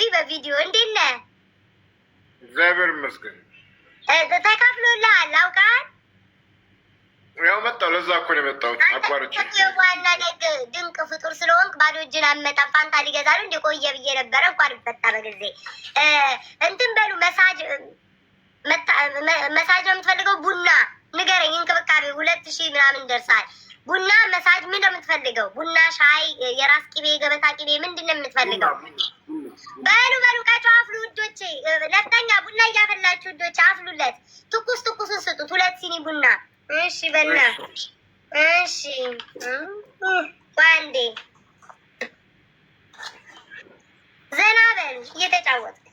ገቢ በቪዲዮ እንዴት ነህ? እግዚአብሔር ይመስገን። ተካፍሎልሃል አውቃል። ያው መጣሁ። ለዛ እኮ ነው የመጣሁት። አቋርጬ ዋና ድንቅ ፍጡር ስለሆንክ ባዶ እጅን አትመጣም። ፋንታ ሊገዛሉ እንደቆየ ብዬ ነበረ። እንኳን ፈጣ በጊዜ እንትን በሉ መሳጅ ነው የምትፈልገው? ቡና ንገረኝ። እንክብካቤ 2000 ምናምን ደርሳል። ቡና መሳጅ ምን እንደምትፈልገው? ቡና፣ ሻይ፣ የራስ ቅቤ፣ ገበታ ቅቤ ምንድን ነው የምትፈልገው? በሉ ቃቸው አፍሉ ውዶቼ። ነፍጠኛ ቡና እያፈላችሁ ውዶቼ አፍሉለት። ትኩሱን ስጡት። 2 ሲኒ ቡና። እሺ በና እሺ ዋንዴ ዘና በል እየተጫወትክ።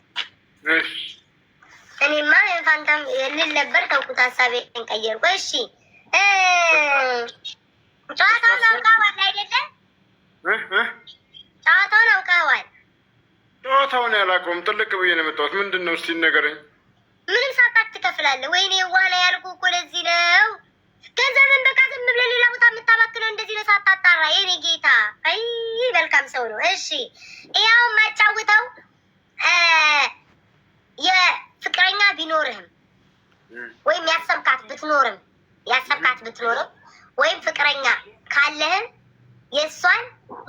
እኔማ ፋንታም ልል ነበር ተውኩት፣ ሀሳቤን ቀየርኩ። እሺ ጨዋታውን አውቀዋል አይደለም? ጨዋታውን አውቀዋል። ጨዋታውን ያላውቀውም ጥልቅ ብዬ ነው የመጣሁት። ምንድን ነው እስኪ ንገረኝ። ምንም ሳታውቅ ትከፍላለህ? ወይኔ ዋና ያልኩህ እኮ ለዚህ ነው። ገንዘብን በቃ ዝም ብለህ ሌላ ቦታ የምታባክነው እንደዚህ ነው ሳታጣራ። የኔ ጌታ አይ መልካም ሰው ነው። እሺ ያው የማጫውተው የፍቅረኛ ቢኖርህም ወይም ያሰብካት ብትኖርም ወይም ፍቅረኛ ካለህም የእሷን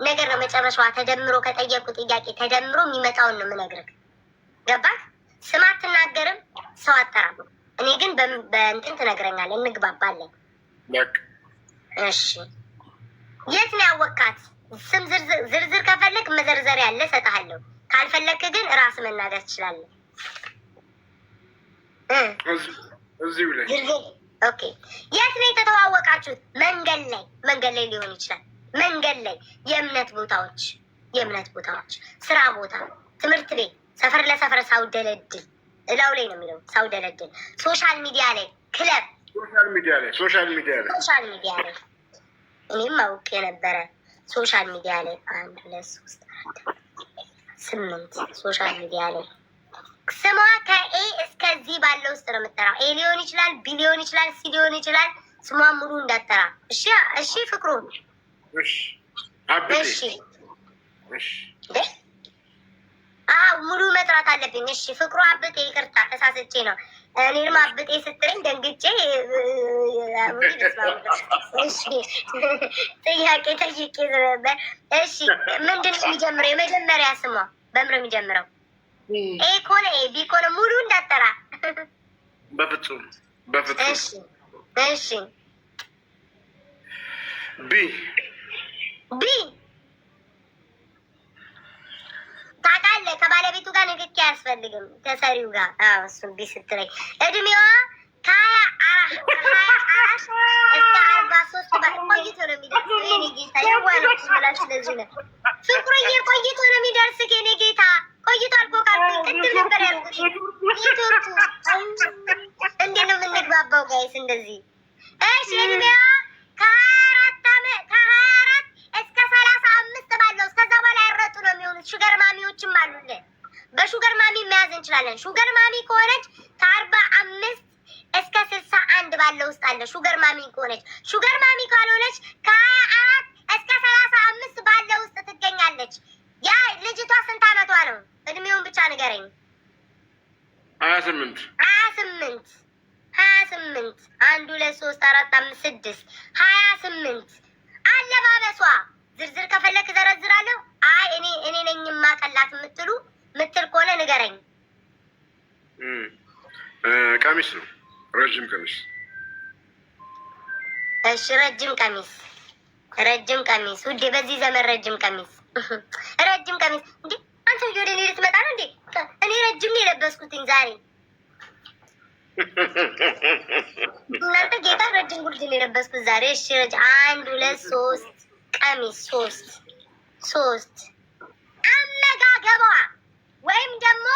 ነገር ነው መጨረሻዋ ተደምሮ ከጠየቁ ጥያቄ ተደምሮ የሚመጣውን ነው የምነግርህ። ገባህ? ስም አትናገርም፣ ሰው አጠራም። እኔ ግን በእንትን ትነግረኛለህ፣ እንግባባለን። እሺ የት ነው ያወቃት? ስም ዝርዝር ከፈለግ መዘርዘር ያለ እሰጥሃለሁ። ካልፈለክ ግን ራስ መናገር ትችላለህ። እዚሁ ላይ ኦኬ። የት ነው የተተዋወቃችሁት? መንገድ ላይ ሊሆን ይችላል። መንገድ ላይ፣ የእምነት ቦታዎች፣ ስራ ቦታ፣ ትምህርት ቤት፣ ሰፈር ለሰፈር ሳውደለድል እላው ላይ ነው የሚለው ሳውደለድል፣ ሶሻል ሚዲያ ላይ፣ ክለብ፣ ሶሻል ሚዲያ ላይ እኔም አውቅ የነበረ ሶሻል ሚዲያ ላይ 1 2 3 4 8 ሶሻል ሚዲያ ላይ ስሟ ከኤ እስከዚህ ባለው ውስጥ ነው የምጠራው። ኤ ሊሆን ይችላል፣ ቢ ሊሆን ይችላል፣ ሲ ሊሆን ይችላል። ስሟ ሙሉ እንዳጠራ። እሺ ፍቅሩ። ሙሉ መጥራት አለብኝ። እሺ ፍቅሩ አብጤ። ይቅርታ ተሳስቼ ነው። እኔንም አብጤ ስትለኝ ደንግጬ ጥያቄ ጠይቄ ነበር። እሺ ምንድን ነው የሚጀምረው? የመጀመሪያ ስሟ በምር የሚጀምረው ኤ ኮነ ኤ፣ ቢ ኮነ ሙሉ እንዳጠራ። በፍጹም እሺ ቢ ታውቃለህ፣ ከባለቤቱ ጋር ንክኪ አያስፈልግም፣ ከሰሪው ጋር። እሱም ቢ ስትለኝ እድሜዋ ከ24 እስከ 43 ቆይቶ ነው የሚደርስ። የኔ ጌታ የዋነች ብላች። ለዚህ ነው ፍቅሩዬ ቆይቶ ነው የሚደርስ። የኔ ጌታ ቆይቶ አልኮ ካልኩኝ ቅድም ነበር ያልኩት። ኔትወርኩ እንዴት ነው የምንግባባው ጋይስ? እንደዚህ እሺ እድሜዋ ከ24 እስከ 35 ባለው እስከዛ በኋላ ያረጡ ነው የሚሆኑት። ሹገር ማሚዎችም አሉልን። በሹገር ማሚ መያዝ እንችላለን። ሹገር ማሚ ከሆነች ከ45 እስከ 61 ባለው ውስጥ አለ ሹገር ማሚ ከሆነች። ሹገር ማሚ ካልሆነች ከ24 እስከ 35 ባለው ውስጥ ትገኛለች። ያ ልጅቷ ስንት አመቷ ነው? እድሜውን ብቻ ንገረኝ። 28 1 2 3 4 5 6 28 አለባበሷ ዝርዝር ከፈለክ ዘረዝራለሁ። አይ እኔ ነኝ ማቀላት ምትል ከሆነ ንገረኝ። ቀሚስ ነው፣ ረጅም ቀሚስ። እሺ ረጅም ቀሚስ ውዴ፣ በዚህ ዘመን ረጅም ቀሚስ እንዴ! አንተ ወደ እኔ ልትመጣ ነው እንዴ? እኔ ረጅም ነው የለበስኩትኝ ዛሬ። እናንተ ጌታ ረጅም ጉርድ ነው የለበስኩት ዛሬ። እሺ 1 2 3 ቀሚስ 3 አመጋገቧ ወይም ደግሞ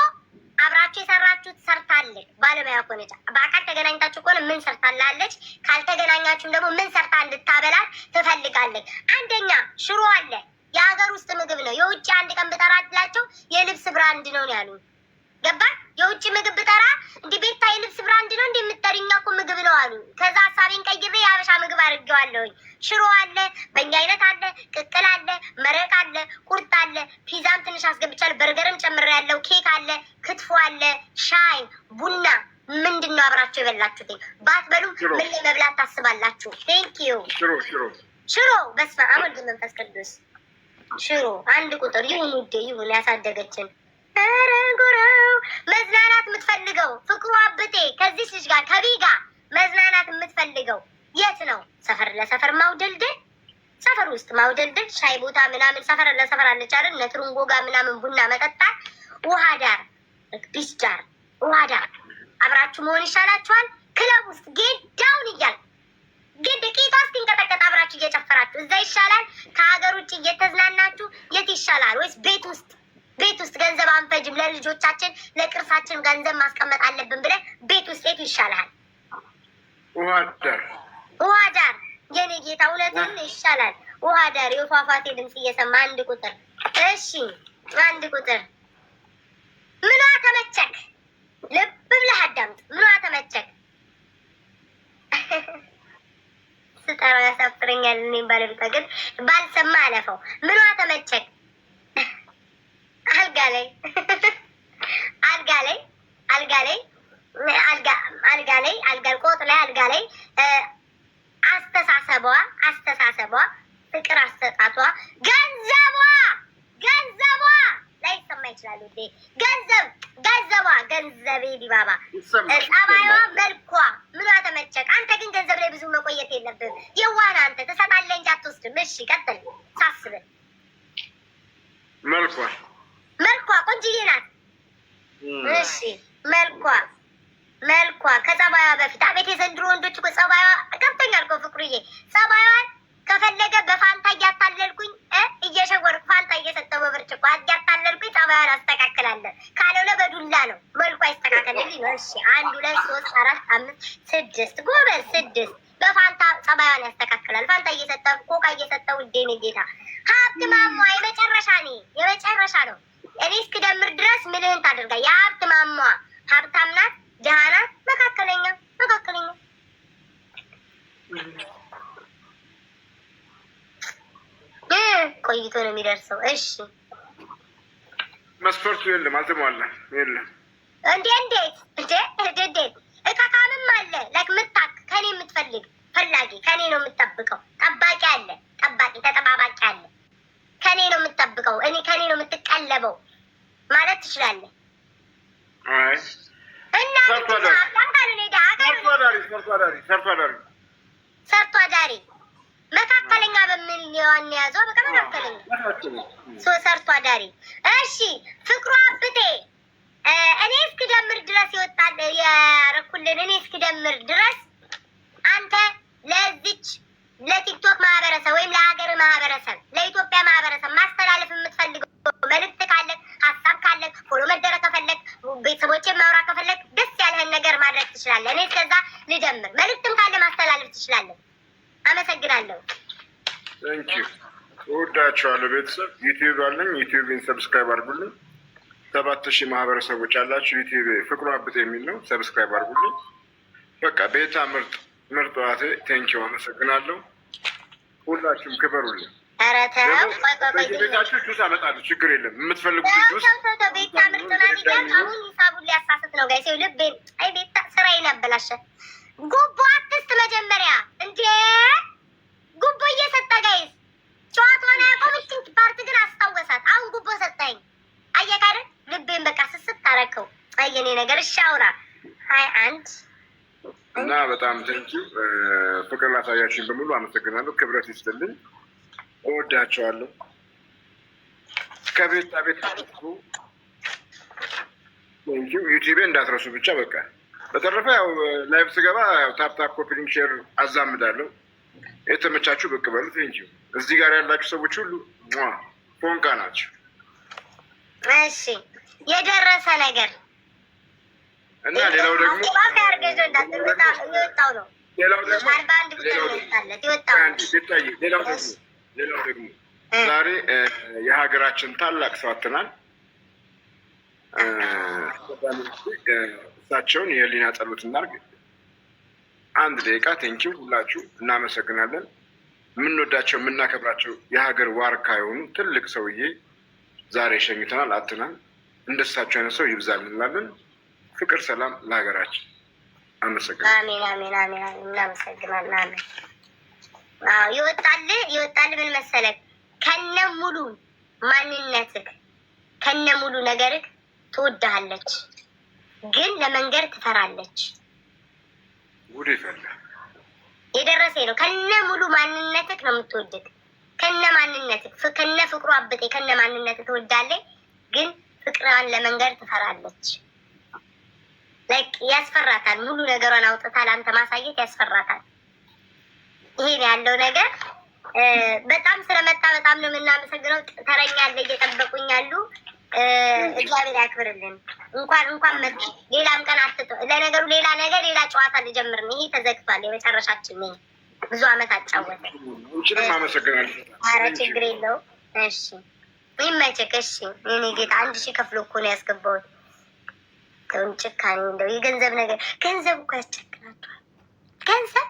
አብራችሁ የሰራችሁት ሰርታለች። ባለሙያ ከሆነች በአካል ተገናኝታችሁ ከሆነ ምን ሰርታላለች፣ ካልተገናኛችሁም ደግሞ ምን ሰርታ እንድታበላት ትፈልጋለች። አንደኛ ሽሮ አለ፣ የሀገር ውስጥ ምግብ ነው። የውጭ አንድ ቀን ብጠራላቸው የልብስ ብራንድ ነው ያሉ። ገባል? የውጭ ምግብ ብጠራ እንደ ቤታ የልብስ ብራንድ ነው እንደምትጠሪኛ እኮ ምግብ ነው አሉ። ከዛ ሀሳቤን ቀይሬ የሀበሻ ምግብ አድርጌዋለሁኝ። ሽሮ አለ፣ በእኛ አይነት አለ፣ ቅቅል አለ፣ መረቅ አለ፣ ቁርጥ አለ፣ ፒዛም ትንሽ አስገብቻለሁ፣ በርገርም ጨምሬያለሁ፣ ኬክ አለ፣ ክትፎ አለ፣ ሻይ፣ ቡና። ምንድን ነው አብራችሁ የበላችሁት? ባትበሉ ምን ላይ መብላት ታስባላችሁ? ቴንኪዩ። ሽሮ በስመ አብ ወወልድ ወመንፈስ ቅዱስ። ሽሮ አንድ ቁጥር ይሁን ውዴ ይሁን። ያሳደገችን ኧረ ጎረው መዝናናት የምትፈልገው ፍቅሩ አብጤ ከዚህ ልጅ ጋር ከቢጋ መዝናናት የምትፈልገው የት ነው? ሰፈር ለሰፈር ማውደልደል፣ ሰፈር ውስጥ ማውደልደል፣ ሻይ ቦታ ምናምን ሰፈር ለሰፈር አለች አይደል? ነትሩንጎ ጋር ምናምን ቡና መጠጣት፣ ውሃ ዳር ቢች ዳር ውሃ ዳር አብራችሁ መሆን ይሻላችኋል። ክለብ ውስጥ ጌዳውን እያል ግን ቂጧ እስኪንቀጠቀጥ አብራችሁ እየጨፈራችሁ እዛ ይሻላል። ከሀገር ውጭ እየተዝናናችሁ የት ይሻላል? ወይስ ቤት ውስጥ ገንዘብ አንፈጅም ለልጆቻችን ለቅርሳችን ገንዘብ ማስቀመጥ አለብን ብለን ቤት ውስጥ የት ይሻላል? ውሃ ዳር የኔ ጌታ እውነትን ይሻላል። ውሃ ዳር የፏፏቴ ድምፅ እየሰማ አንድ ቁጥር። እሺ አንድ ቁጥር። ምኗ ተመቸክ? ልብ ብለህ አዳምጥ። ምኗ ተመቸክ? ስጠራው ያሳፍረኛል። እኔም ባለቤቷ ግን ባልሰማ አለፈው። ምኗ ተመቸክ? አልጋ ላይ ቆጥ ላይ አልጋ ላይ አስተሳሰቧ ፍቅር አሰጣቷ ገንዘቧ ላይ ይሰማ ይችላል። ውዴ ገንዘቤ ዲባባ ጸባይዋ መልኳ ምኗ ተመቸክ? አንተ ግን ገንዘብ ላይ ብዙ መቆየት የለብህም። የዋና አንተ ትሰጣለህ እንጂ አትወስድም። እሺ ቀጥል። ሳስብህ መልኳ ቆንጅዬ ናት። እሺ መልኳ ከጸባይዋ በፊት አቤት የዘንድሮ ወንዶች እኮ ጸባይዋ ገብቶኛል እኮ ፍቅሩዬ። ጸባይዋን ከፈለገ በፋንታ እያታለልኩኝ እየሸወርኩ ፋንታ እየሰጠው በብርጭቆ እያታለልኩኝ ጸባይዋን አስተካክላለሁ። ካልሆነ በዱላ ነው። መልኳ ይስተካከልልኝ ነው። እሺ 1 2 3 4 5 6 ጎበዝ 6 በፋንታ ጸባይዋን ያስተካክላል። ፋንታ እየሰጠ ኮካ እየሰጠ ውዴ ነው ጌታ። ሀብት ማሟ የመጨረሻ ነው። እኔ እስክደምር ድረስ ምልህን ታደርጋ። የሀብት ማሟ ሀብታም ናት፣ ድሃ ናት፣ መካከለኛ ቆይቶ ነው የሚደርሰው። እሺ መስፈርቱ የለም፣ አልተሟላም። የለም እንዴት እቃቃምም አለ ላይክ ምታክ ከኔ የምትፈልግ ፈላጊ ከኔ ነው የምጠብቀው። ጠባቂ አለ፣ ተጠባባቂ አለ። ከኔ ነው የምጠብቀው፣ እኔ ከኔ ነው የምትቀለበው ማለት ትችላለህ። አይ እና ሰርቶ አዳሪ መካከለኛ በምን ሊሆን ያዘው? በቃ መካከለኛ ሰርቶ አዳሪ። እሺ ፍቅሩ አብቴ እኔ እስክደምር ድረስ ይወጣል ያረኩልን። እኔ እስክደምር ድረስ አንተ ለዚች ለቲክቶክ ማህበረሰብ ወይም ለሀገር ማህበረሰብ ለኢትዮጵያ ማህበረሰብ ማስተላለፍ የምትፈልገው መልዕክት ካለ ሀሳብ ካለ ፎሎ መደረግ ከፈለግ ቤተሰቦችን ማውራት ከፈለግ ደስ ያለህን ነገር ማድረግ ትችላለህ። እኔ እስከዛ ልጀምር። መልዕክትም ካለ ማስተላለፍ ትችላለህ። አመሰግናለሁ። ቴንኪው። እወዳችኋለሁ ቤተሰብ። ዩቲዩብ አለኝ። ዩቲዩብን ሰብስክራይብ አድርጉልኝ። 7000 ማህበረሰቦች አላችሁ። ዩቲዩብ ፍቅሩ አብጤ የሚል ነው። ሰብስክራይብ አድርጉልኝ። በቃ ቤታ ምርጥ ዋቴ። ቴንኪው። አመሰግናለሁ። ሁላችሁም ክበሩልኝ። ኧረ ተው ቤታችሁ ጁስ አመጣለሁ። ችግር የለም። የምትፈልጉት ጁስ ቤታ ምርጥ ናት እያልክ አሁን ሂሳቡን ሊያሳስት ነው ጋይስ። ልቤን አይ ቤታ ስራዬን አበላሸ። ጉቦ አትስጥ መጀመሪያ እንዴ! ጉቦ እየሰጠ ጋይስ ጨዋታውን አያቆምችም። ፓርት ግን አስታወሳት። አሁን ጉቦ ሰጠኝ። አየህ አይደል? ልቤን በቃ ስስት ታረከው። አየኔ ነገር እሺ አውራ 21 እና በጣም ቴንኪው። ፍቅር ላሳያችሁኝ በሙሉ አመሰግናለሁ። ክብረት ይስጥልኝ። እወዳቸዋለሁ። ከቤት አጥቁ። ቴንኪው። ዩቲዩብ እንዳትረሱ ብቻ በቃ። በተረፈ ያው ላይቭ ስገባ ያው ታፕታፕ ኮፒሊንግ ሼር አዛምዳለሁ። የተመቻችሁ ብቅ በሉ። ቴንኪው። እዚህ ጋር ያላችሁ ሰዎች ሁሉ ፎንቃ ናቸው። እሺ የደረሰ ነገር እና ሌላው ደግሞ ዛሬ የሀገራችን ታላቅ ሰው አጥተናል። እሳቸውን የህሊና ጸሎት እናድርግ። 1 ደቂቃ። ቴንኪው ሁላችሁ እናመሰግናለን። የምንወዳቸው የምናከብራቸው የሀገር ዋርካ የሆኑ ትልቅ ሰውዬ ዛሬ ሸኝተናል፣ አጥተናል። እንደሳቸው አይነት ሰው ይብዛል እንላለን። ፍቅር፣ ሰላም ለሀገራችን። አመሰግናለሁ። አሜን አሜን አሜን አሜን። እናመሰግናለን። አሜን። ይወጣል ምን መሰለህ? ከነ ሙሉ ማንነትህ ከነ ሙሉ ነገርህ ትወድሃለች፣ ግን ለመንገር ትፈራለች። ጉድ ይፈላ የደረሰ ነው። ከነ ሙሉ ማንነትህ ነው የምትወድህ፣ ከነ ማንነትህ ከነ ፍቅሩ አብጤ ከነ ማንነትህ ትወዳለች፣ ግን ፍቅሯን ለመንገር ትፈራለች። ላይክ ያስፈራታል። ሙሉ ነገሯን አውጥታ ለአንተ ማሳየት ያስፈራታል። ይሄን ያለው ነገር በጣም ስለመጣ በጣም ነው የምናመሰግነው። ተረኛ አለ እየጠበቁኝ ያሉ እግዚአብሔር ያክብርልን። እንኳን መጡ። ሌላም ቀን አትቶ ለነገሩ ሌላ ነገር ሌላ ጨዋታ ልጀምር ነው። ይሄ ተዘግቷል። የመጨረሻችን ነው። ብዙ አመት አጫወተ። እንችልም አመሰግናለሁ። ኧረ ችግር የለው። እሺ ይመችክ። እሺ እኔ ጌታ 1000 ከፍሎ እኮ ነው ያስገባሁት። ጭካኔ እንደው የገንዘብ ነገር ገንዘብ እኮ ያስቸግራቸዋል። ገንዘብ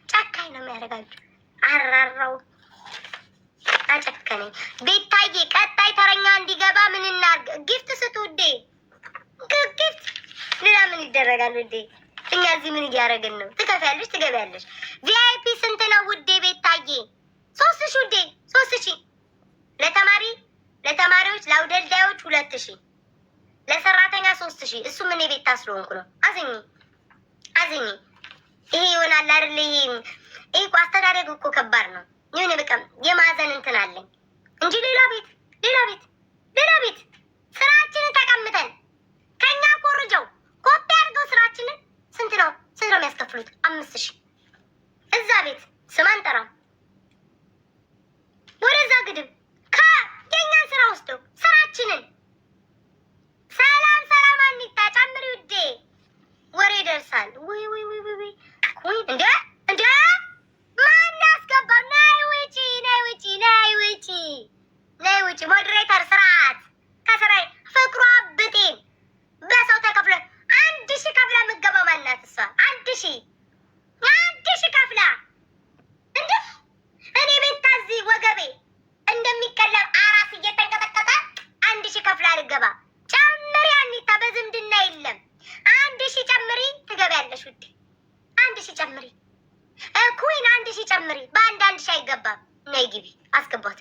ጨካኝ ነው የሚያደርጋቸው። አራራው አጨከነኝ። ቤታዬ ቀጣይ ተረኛ እንዲገባ ምን እናድርግ? ጊፍት ስጡ ውዴ፣ ጊፍት ሌላ ምን ይደረጋል ውዴ? እኛ እዚህ ምን እያደረግን ነው? ትከፍያለሽ፣ ትገቢያለሽ። ቪአይፒ ስንት ነው ውዴ? ቤታዬ 3000 ውዴ፣ 3000 ለተማሪዎች ለአውደልዳዮች 2000 ለሰራተኛ 3000። እሱ ምን ቤት ታስሎንኩ ነው። አዝኝ ይሄ ይሆናል አይደል? ይሄ እኮ አስተዳደግ እኮ ከባድ ነው። የሆነ በቃ የማዘን እንትን አለኝ እንጂ ሌላ ቤት ስራችንን ተቀምጠን ከኛ ኮርጀው ኮፒ አድርገው ስራችንን ስንት ነው የሚያስከፍሉት? 5000 እዛ ቤት ስም አንጠራም። ወደዛ ግድም ከኛን ስራ ወስደው ስራችንን ሰላም አኒታ ጨምሪ ውዴ፣ ወሬ ደርሳል። ወይ እንደ ማን ያስገባው? ነይ ውጪ ሞዴሬተር ስርዓት ከስራዬ ፍቅሩ አብጤን በሰው ተከፍለ 1000 ከፍላ የምትገባው ማናት እሷ? 1000 ከፍላ እንደ እኔ ቤት ታዚ ወገቤ እንደሚቀለብ አራስ እየተንቀጠቀጠ 1000 ከፍላ ልገባ። ጨምሪ አኒታ፣ በዝምድና የለም። 1000 ጨምሪ ትገቢያለሽ ውዴ። 1000 ጨምሪ ኩዊን፣ 1000 ጨምሪ። በአንድ 1000 አይገባም። ነይ ግቢ፣ አስገባት።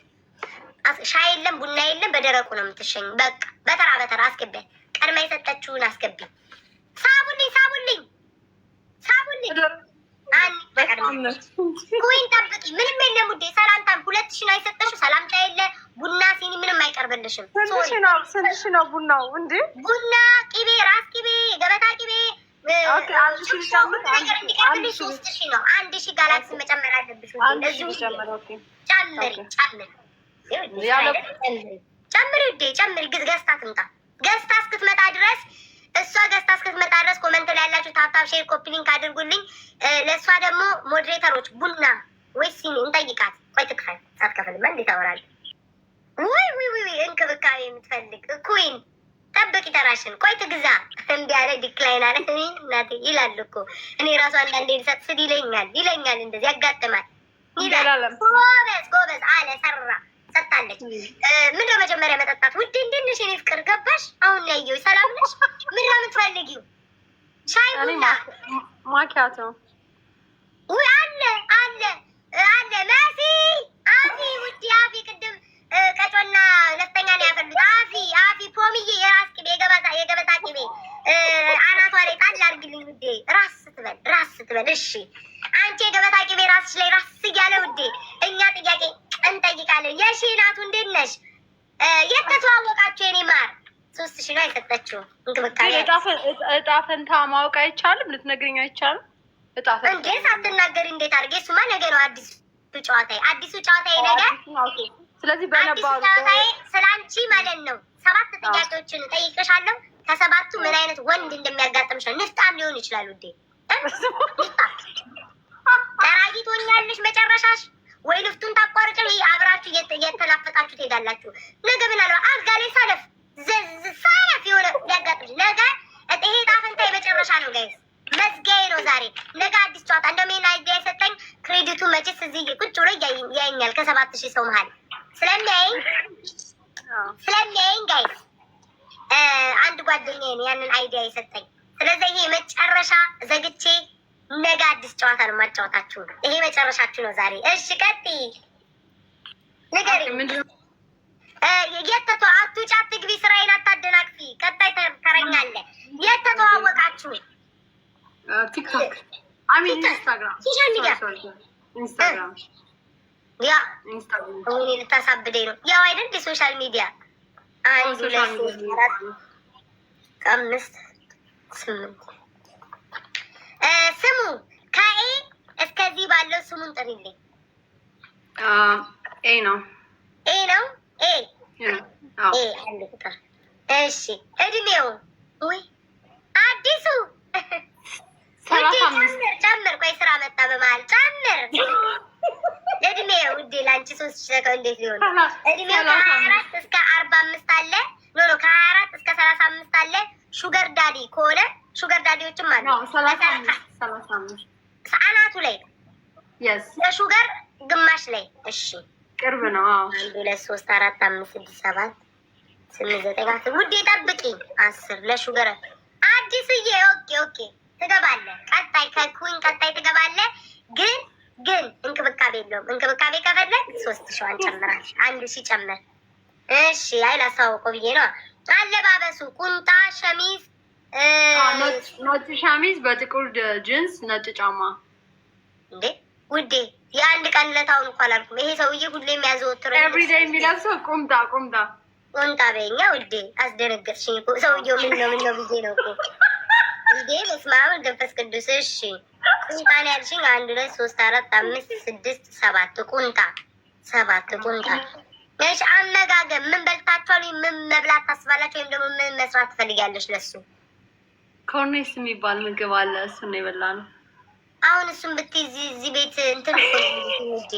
ሻይ የለም ቡና የለም፣ በደረቁ ነው የምትሸኝ። በቃ በተራ አስገቢያት። ቀድማ የሰጠችውን አስገቢ። ሳቡልኝ ኩዊን ጠብቂ። ምንም የለም ውዴ። ሰላምታም 2000 ነው የሰጠሽው። ሰላምታ የለ፣ ቡና ሲኒ ምንም አይቀርብልሽም። ስንት ነው ቡናው? እንዴ ቡና ቅቤ፣ ራስ ቅቤ፣ ገበታ ቅቤ 3000 ነው። 1000 ጋላክሲ መጨመር አለብሽ። ጨምሪ ውዴ፣ ጨምሪ። ገዝታ ትምጣ። ገዝታ እስክትመጣ ድረስ ኮመንት ላይ ያላችሁ ታፕታፕ ሼር ኮፒ ሊንክ አድርጉልኝ። ለእሷ ደግሞ ሞዴሬተሮች ቡና ወይስ ሲኒ እንጠይቃት። ቆይ ትክፈል። ሳትከፍልማ እንዴት ታወራለች? ወይ እንክብካቤ የምትፈልግ ኩዊን ጠብቂ ተራሽን። ቆይ ትግዛ። እምቢ አለ ዲክላይን አለ እናቴ ይላል እኮ። እኔ ራሱ አንዳንዴ ልሰጥ ስል ይለኛል እንደዚህ ያጋጥማል ይላል። ጎበዝ አለ ሰራ ሰጣለች። ምንድነው መጀመሪያ መጠጣት ውዴ? እንዴት ነሽ የኔ ፍቅር? ገባሽ? አሁን ላይ ያየሁሽ። ሰላም ነሽ? ምንድነው የምትፈልጊው? ሻይ ቡና ማኪያቶ? ውይ አለ አፊ ውዴ፣ አፊ ቅድም ቀጮና ነፍጠኛ ነው ያፈሉት። አፊ ፖምዬ፣ የራስ ቅቤ የገበታ ቅቤ አናቷ ላይ ጣል አድርግልኝ ውዴ። ራስ ስትበል እሺ። አንቺ የገበታ ቅቤ ራስሽ ላይ ራስ እያለ ውዴ፣ እኛ ጥያቄ እንጠይቃለን። የሺ ናቱ እንዴት ነሽ? የተተዋወቃችሁ የኔ ማር 3000 ነው የሰጠችው። እንክብካቤ እጣ ፈንታ ማወቅ አይቻልም? ልትነግረኝ አይቻልም? እጣ ፈንታ እንዴ ሳትናገሪ እንዴት አድርጌ? እሱማ ነገ ነው አዲሱ ጨዋታዬ ነገር። ስለዚህ በነባሩ ስላንቺ ማለት ነው 7 ጥያቄዎችን ጠይቅሻለሁ። ከ7ቱ ምን አይነት ወንድ እንደሚያጋጥምሽ ነው። ንፍጣም ሊሆን ይችላል ውዴ። ጠራጊ ትሆኛለሽ መጨረሻሽ፣ ወይ ልፍቱን ታቋርጭ፣ ወይ አብራችሁ እየተናፈጣችሁ ትሄዳላችሁ። ነገ ምን አለ አልጋ ላይ ከ7000 ሰው መሀል ስለሚያይኝ ጋይስ አንድ ጓደኛዬ ነው ያንን አይዲያ የሰጠኝ። ስለዚህ ይሄ መጨረሻ ዘግቼ ነገ አዲስ ጨዋታ ነው ማጫወታችሁ። ይሄ መጨረሻችሁ ነው ዛሬ። እሺ ቀጥይ ንገሪኝ። አትውጪ፣ አትግቢ፣ ስራዬን አታደናቅፊ። ቀጣይ ተረኛለህ። የት ተተዋወቃችሁ? ቲክቶክ ኢንስታግራም ያ እኔ ልታሳብደኝ ነው። ያው አይደል ሶሻል ሚዲያ 1 2 3 4 5 8 ስሙ ከኤ እስከዚህ ባለው ስሙን ጥሪልኝ። ኤ ነው ኤ ነው ኤ አንድ ቁጥር። እሺ እድሜው ወይ አዲሱ ጨምር። ቆይ ስራ መጣ በመሀል ጨምር። እድሜው ውዴ ለአንቺ 3 ሰከንድ እንዴት ሊሆን? እድሜው ከ24 እስከ 45 አለ። ኖ ከ24 እስከ 35 አለ። ሹገር ዳዲ ከሆነ ሹገር ዳዲዎችም አሉ። 35 አናቱ ላይ ለሹገር ግማሽ ላይ። እሺ ቅርብ ነው። 1 2 3 4 5 6 7 8 9 10 ውዴ ጠብቂኝ። 10 ለሹገር አዲስዬ። ኦኬ ትገባለህ። ቀጣይ ከኩኝ ቀጣይ ትገባለህ። ግን እንክብካቤ የለውም። እንክብካቤ ከፈለግ 3000 ጨምራል። 1000 ጨምር። እሺ አይ ላሳውቀው ብዬ ነው። አለባበሱ ቁንጣ ሸሚዝ፣ ነጭ ሸሚዝ በጥቁር ጂንስ፣ ነጭ ጫማ። እንዴ ውዴ የአንድ ቀን ለታውን እንኳን አላልኩም። ይሄ ሰውዬ ሁሌ የሚያዘወትረው ኤቭሪዴይ የሚለብሰው ቁምጣ በይኛ ውዴ። አስደነገጥሽኝ እኮ ሰውዬው ምን ነው ብዬ ነው እኮ እንዴ። በስመ አብ ወመንፈስ ቅዱስ። እሺ ቁንጣን ያልሽኝ 1 2 3 4 5 6 7 ቁንጣ 7 ቁንጣ። እሺ አመጋገብ ምን በልታችኋል? ምን መብላት ታስባላችሁ? ወይም ደግሞ ምን መስራት ትፈልጊያለሽ? ለሱ ኮርኔስ የሚባል ምግብ አለ። እሱን ነው የበላነው። አሁን እሱን ብትይዝ እዚህ ቤት እንትን እኮ እንጂ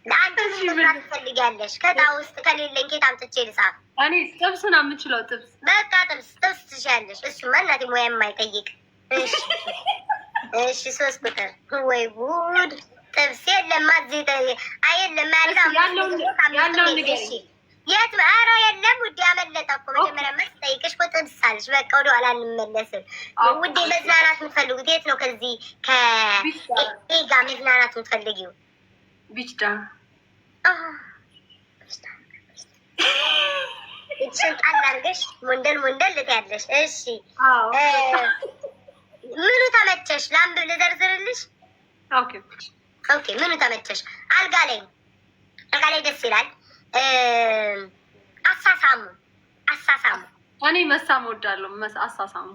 ለአንተ ምን መስራት ትፈልጊያለሽ? ከዛ ውስጥ ከሌለኝ ኬት አምጥቼ ልጻፍ? እኔ ጥብስ ነው የምችለው። ጥብስ በቃ ጥብስ ትችያለሽ። እሱማ እናቴ ሙያ የማይጠይቅ። እሺ 3 ቁጥር። ወይ ጉድ ጥብስ የለም አየለም ያለው የት? ኧረ የለም ውዴ አመለጠ እኮ መጀመሪያ ጠይቅሽ እኮ ጥብስ አለሽ። በቃ ወደ ኋላ እንመለስም ውዴ። መዝናናት የምትፈልጉት የት ነው? ከዚህ ከኤ ጋር መዝናናት የምትፈልጊው ቢች ዳር እችን ጣል አድርገሽ ሞንደል ልትያለሽ። እሺ ምኑ ተመቸሽ? ላምብ ልዘርዝርልሽ? ኦኬ ምኑ ተመቸሽ? አልጋ ላይ ደስ ይላል። አሳሳሙ እኔ መሳም እወዳለሁ። አሳሳሙ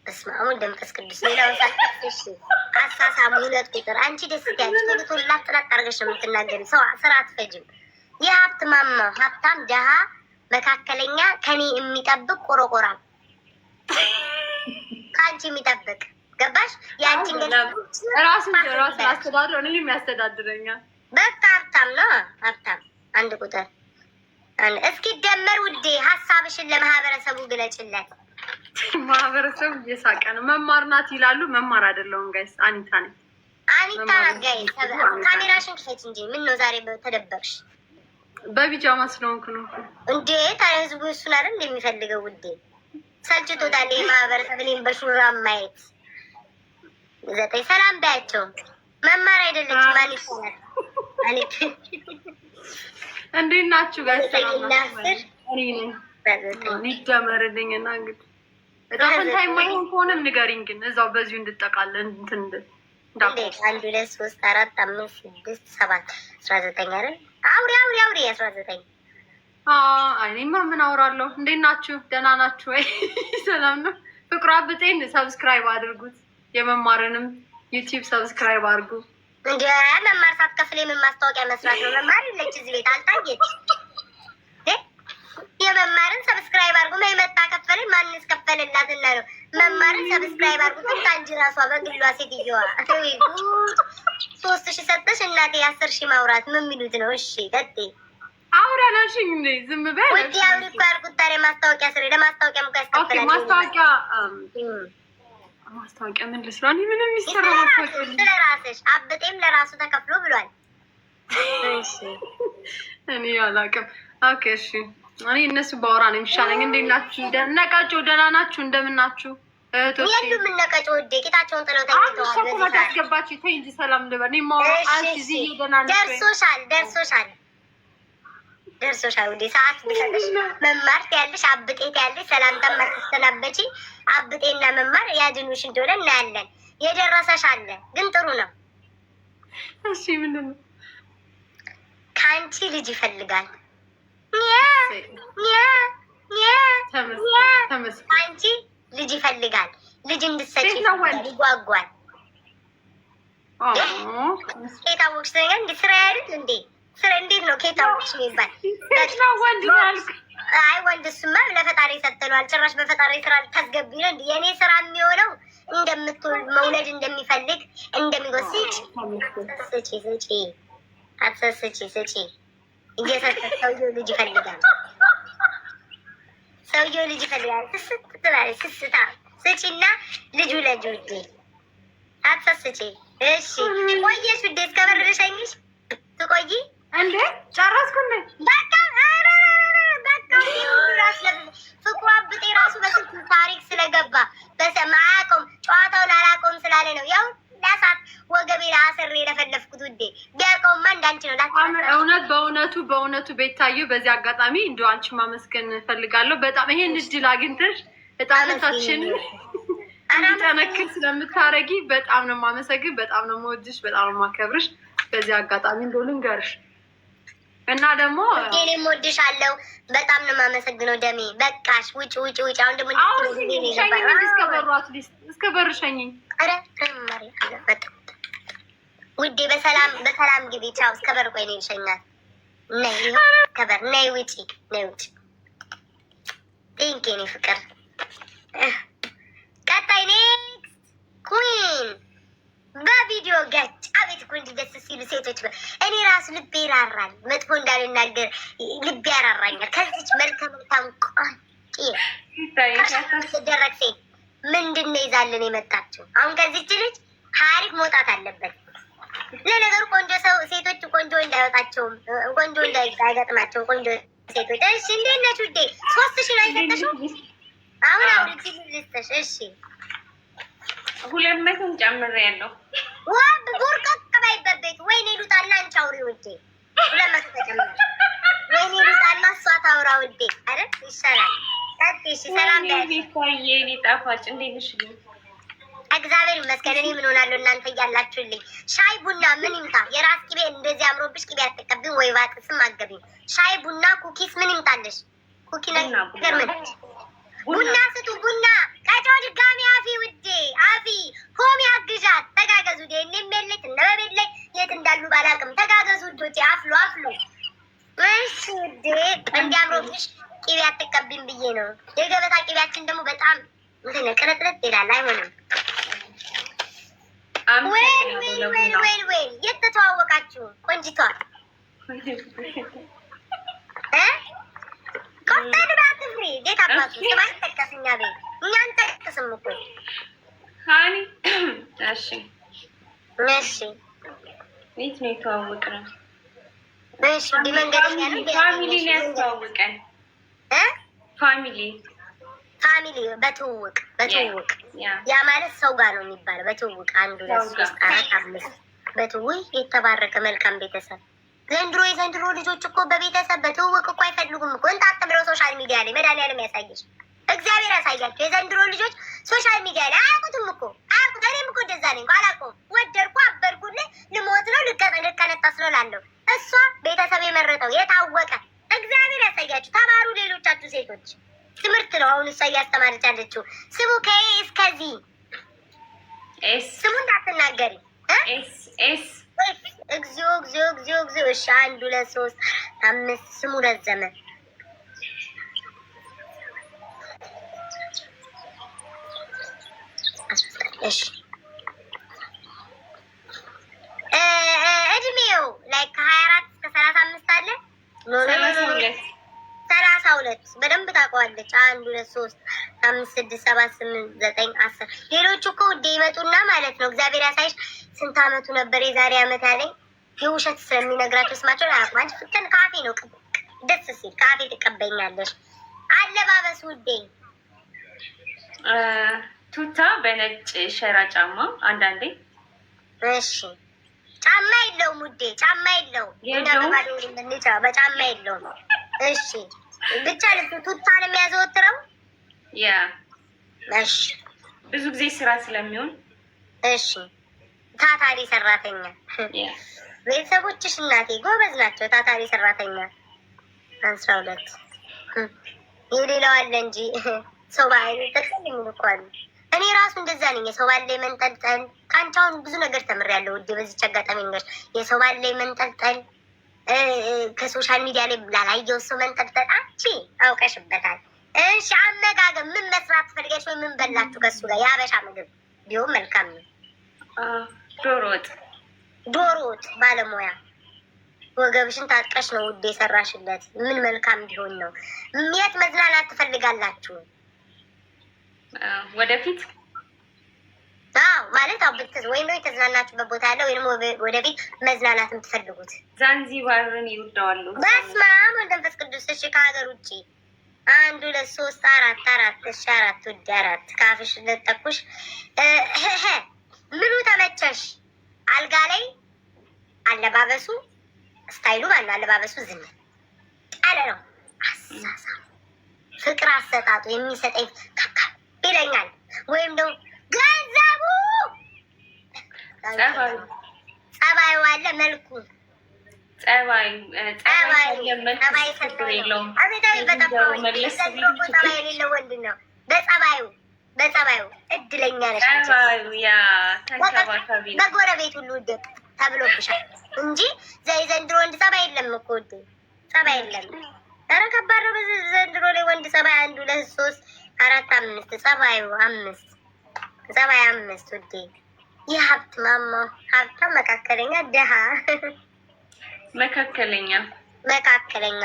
እስማ አሁን ደምቀስ ቅዱስ ሌላው ሳትሽ አሳሳሙ 2 ቁጥር። አንቺ ደስ ያለሽ ቶሎ ላጥላጥ አድርገሽ ነው የምትናገሪው። ሰው ስራ አትፈጅም። የሀብት ማማ ሀብታም፣ ደሃ፣ መካከለኛ፣ ከኔ የሚጠብቅ ቆረቆራ ከአንቺ የሚጠብቅ ገባሽ? የአንቺን ራሱን አስተዳድሮ እኔ የሚያስተዳድረኛል። በቃ ሀብታም ነው። ሀብታም 1 ቁጥር። እስኪ ደመር ውዴ ሀሳብሽን ለማህበረሰቡ ግለጭለት። ማህበረሰቡ እየሳቀ ነው። መማር ናት ይላሉ። መማር አይደለሁም ጋይስ። አኒታ ናት ጋይስ። ካሜራሽን ክፈች እንጂ ምን ነው ዛሬ ተደበቅሽ? በቢጃማ ስለሆንኩ ነው እንዴ። ታዲያ ህዝቡ እሱን አይደል እንደሚፈልገው ውዴ። ሰልችቶታል ማህበረሰብ እኔም በሹራብ ማየት። 9 ሰላም ባያቸው መማር አይደለች ማን ይሆናል? እንዴት ናችሁ ጋይስ? ይደመርልኝ እና እንግዲህ እጣፈንታ የማይሆን ከሆነም ንገሪኝ። ግን እዛው በዚሁ እንድጠቃለን እንትን 1 2 3 4 5 6 7 19 አይደል? አውሪ 19። እኔማ ምን አውራለሁ? እንዴት ናችሁ? ደህና ናችሁ ወይ? ሰላም ነው። ፍቅሯ ብጤን ሰብስክራይብ አድርጉት። የመማርንም ዩቲዩብ ሰብስክራይብ አድርጉ። እንደ መማር ሳትከፍል የምን ማስታወቂያ መስራት ነው? መማር የለች እዚህ ቤት አልታየች። የመማርን ሰብስክራይብ አድርጉ። መይመጣ ከፈለኝ ማንስ ከፈለላትና ነው? መማርን ሰብስክራይብ አድርጉ። ታንጂ ራሷ በግሏ ሴትዮዋ 3000 ሰጠሽ እናቴ 10000 ማውራት ምን የሚሉት ነው? እሺ ቀጥይ። አውራላሽኝ እንዴ? ዝም በል ወዲ አውሪ እኮ ያልኩት ታዲያ ማስታወቂያ ስሪ። ለማስታወቂያ ሙካ ያስከፈላል። ማስታወቂያ ምን ልስራ? ምንም ይሰራ ማስታወቂያ ስለራስሽ አብጤም ለራሱ ተከፍሎ ብሏል። እኔ አላውቅም። ኦኬ እሺ፣ እኔ እነሱ ባወራ ነው የሚሻለኝ። እንዴት ናችሁ? ነቃቸው፣ ደህና ናችሁ? እንደምን ናችሁ እህቶቼ? የሉም እነቀጮ ወደ ጌታቸውን ጥለው ተኝተዋል። አስገባችሁ ተይ እንጂ ሰላም ልበል። እኔ ማወራ አንቺ ደህና ነሽ? ደርሶሻል ውዴ። ሰዓት ቢሰጥሽ መማር ያለሽ አብጤት ያለሽ ሰላምታ ማስተናበጪ አብጤና መማር ያድኑሽ እንደሆነ እናያለን። የደረሰሽ አለ ግን ጥሩ ነው። እሺ ምንድን ነው? ከአንቺ ልጅ ይፈልጋል። አንቺ ልጅ ይፈልጋል። ልጅ እንድትሰጪ ይጓጓል። የታወቅሽ ነገር እንደ ስራ ያሉት እንዴ ስራ እንዴት ነው? ከታወቅሽ የሚባል አይ ወንድ እሱማ ለፈጣሪ ሰጥተነዋል። ጭራሽ በፈጣሪ ስራ ልታስገቢ ነው እንዴ? የእኔ ስራ የሚሆነው እንደምትወልድ መውለድ እንደሚፈልግ እንደሚጎስጭ ስጪ አትሰስቺ ስጪ እየሰጠች ሰውየው ልጅ ይፈልጋል። ሰውየው ልጅ ይፈልጋል። ስስት ትላለች። ስስታ ስጪና ልጁ ለጁ ውዴ አትሰስቺ። እሺ ቆየሽ ውዴ እስከ በር ልሸኝሽ ትቆይ እንዴ? ጨረስኩ እንዴ? በቃ ፍቅሩ አብጤ ራሱ በስንት ታሪክ ስለገባ በሰማያቆም ጨዋታውን አላቆም ስላለ ነው ያው ዳሳት ወገቤ አስሬ ለፈለፍኩት ውዴ። ቢያውቀውማ እንዳንቺ ነው። እውነት በእውነቱ ቤታዩ በዚህ አጋጣሚ እንደው አንቺ ማመስገን እፈልጋለሁ። በጣም ይሄን እድል አግኝተሽ እጣነታችን እንዲጠነክር ስለምታረጊ በጣም ነው የማመሰግን። በጣም ነው የምወድሽ፣ በጣም ነው የማከብርሽ። በዚህ አጋጣሚ እንደው ልንገርሽ እና ደግሞ እኔም እወድሻለሁ። በጣም ነው የማመሰግነው ደሜ። በቃሽ ውጭ። አሁን ደግሞ እስከ በር ሸኝኝ ውዴ። በሰላም ግቢ። ቻው። እስከ በር ቆይ ነው ይሸኛል። ነይ ከበር ነይ ውጪ። ቴንክ ኔ ፍቅር። ቀጣይ ኔክስት ኩዊን በቪዲዮ ገጭ። አቤት እኮ እንዲህ ደስ ሲሉ ሴቶች። እኔ ራሱ ልቤ ይራራል። መጥፎ እንዳልናገር ልቤ ያራራኛል። ከዚች መልካም ቆንጆ ደረቅ ሴት ምንድን ነው ይዛልን የመጣችው? አሁን ከዚች ልጅ ሀሪፍ መውጣት አለበት። ለነገሩ ቆንጆ ሴቶች ቆንጆ እንዳይወጣቸውም ቆንጆ እንዳይገጥማቸውም ቆንጆ ሴቶች። እሺ እንዴት ነች ውዴ? 3000 ላይ ሰጠሽው? አሁን አውርጂ ልስጥሽ። እሺ 200 ጨምሬያለሁ። ወብ ቡርቀቅ ባይበት ቤት ወይኔ ሉጣና አንቺ አውሪ ውዴ። 200 ተጨምረ ወይኔ ሉጣና እሷ ታውራ ውዴ። አረ ይሻላል። ታዲሽ ሰላም ቤታዬ እኔ ጣፋጭ እንዴት ነሽ? እግዚአብሔር ይመስገን። እኔ ምን ሆናለሁ እናንተ እያላችሁልኝ። ሻይ ቡና ምን ይምጣ? የራስ ቅቤ እንደዚህ አምሮብሽ ቅቤ አትቀቢም ወይ ባጥስም አትገቢም። ሻይ ቡና ኩኪስ ምን ይምጣልሽ? ኩኪ ነገር ምን ቡና ስጡ ቡና ቀጮ ድጋሚ አፊ ውዴ አፊ ሆሚ አግዣት። ተጋገዙ ዴ እኔም እነበቤት ላይ የት እንዳሉ ባላቅም ተጋገዙ ውዶቼ። አፍሉ እሺ ውዴ። እንዲያምሮብሽ ቅቤ አትቀቢም ብዬ ነው። የገበታ ቅቤያችን ደግሞ በጣም እንትን ቅርጥርጥ ይላል። አይሆንም። ወይ የት ተተዋወቃችሁ? ቆንጅቷ ቆፍጠን ባትፍሪ። እንዴት አባቱ ስማን ጠቀስኛ ቤት እኛን ጠቅስም እኮ ሀኒ። እሺ ቤት ነው የተዋወቅነው። እሺ መንገደኛ ነው ፋሚሊ ነው ያስተዋወቀን። ፋሚሊ በትውውቅ ያ ማለት ሰው ጋር ነው የሚባለው። በትውውቅ 1 2 3 4 5 በትውውቅ የተባረከ መልካም ቤተሰብ። የዘንድሮ ልጆች እኮ በቤተሰብ በትውውቅ እኮ አይፈልጉም እኮ። እንጣጥ ብለው ሶሻል ሚዲያ ላይ መድኃኒዓለም ያሳየሽ፣ እግዚአብሔር ያሳያቸው። የዘንድሮ ልጆች ሶሻል ሚዲያ ላይ አያውቁትም እኮ አያውቁት። እኔም እኮ እንደዛ ነኝ። አላውቀውም። ወደድኩ አበርኩልህ ልሞት ነው ልቀነጣስ ነው ላለው። እሷ ቤተሰብ የመረጠው የታወቀ እግዚአብሔር ያሳያችሁ። ተማሩ ሌሎቻችሁ ሴቶች። ትምህርት ነው አሁን እሷ እያስተማረች ያለችው። ስሙ ከኤ እስከዚህ ስሙ እንዳትናገሪ። እግዚኦ። እሺ 1 2 3 5 ስሙ ረዘመ። እሺ እድሜው ላይ ከ24 እስከ 35 አለ። 32 በደንብ ታውቀዋለች። 1 2 3 5 6 7 8 9 10 ሌሎቹ እኮ ውዴ ይመጡና ማለት ነው። እግዚአብሔር ያሳይሽ። ስንት አመቱ ነበር? የዛሬ አመት አለኝ የውሸት ስለሚነግራቸው ስማቸውን አያውቁም። አንቺ ፍትን ካፌ ነው ደስ ሲል ካፌ ትቀበኛለሽ። አለባበስ ውዴ ቱታ በነጭ ሸራ ጫማ አንዳንዴ። እሺ ጫማ የለውም ውዴ፣ ጫማ የለውም። በጫማ የለውም። እሺ ብቻ ቱታ ነው የሚያዘወትረው። ያ እሺ ብዙ ጊዜ ስራ ስለሚሆን። እሺ ታታሪ ሰራተኛ። ቤተሰቦችሽ እናቴ ጎበዝ ናቸው። ታታሪ ሰራተኛ 12 የሌላው አለ እንጂ ሰው ባይ ተቀልኝ እንኳን እኔ ራሱ እንደዛ ነኝ። የሰው ባለ መንጠልጠል ከአንቺ አሁን ብዙ ነገር ተምሬያለሁ ውዴ። በዚች አጋጣሚ ነገር የሰው ባለ መንጠልጠል ከሶሻል ሚዲያ ላይ ላላየው ሰው መንጠልጠል አንቺ አውቀሽበታል። እሺ አመጋገብ ምን መስራት ትፈልጊያለሽ ወይ ምን በላችሁ ከሱ ጋር? የሀበሻ ምግብ ቢሆን መልካም ነው። ዶሮ ወጥ ባለሙያ ወገብሽን ታጥቀሽ ነው ውዴ የሰራሽለት። ምን መልካም ቢሆን ነው። የት መዝናናት ትፈልጋላችሁ ወደፊት? አዎ ማለት ወይም ነው የተዝናናችሁበት ቦታ ያለ ወይም ወደፊት መዝናናት የምትፈልጉት? ዛንዚባርን ይወደዋሉ። በስመ አብ ወወልድ ወመንፈስ ቅዱስ። እሺ ከሀገር ውጭ 1 2 3 4 እሺ 4 ውዴ 4 ካፍሽ ለጠኩሽ። ምኑ ተመቸሽ? አልጋ ላይ አለባበሱ ስታይሉ ማለት አለባበሱ ዝም ያለ ነው። አሳሳም ፍቅር አሰጣጡ የሚሰጠኝ ካካ ይለኛል። ወይም ደግሞ ገንዘቡ ጸባዩ አለ መልኩ ጸባይ የሌለው ወንድ ነው። በጸባዩ እድለኛ ነሽ። በጎረቤት ሁሉ ውደቅ ተብሎብሻል እንጂ ዘንድሮ ወንድ ጸባይ የለም እኮ ውዴ፣ ጸባይ የለም። ኧረ ከባድ ነው ዘንድሮ ላይ ወንድ ጸባይ 1 2 3 4 5 ጸባዩ 5 ጸባይ 5 ውዴ። የሀብት ማማ ሀብታም፣ መካከለኛ፣ ደሃ መካከለኛ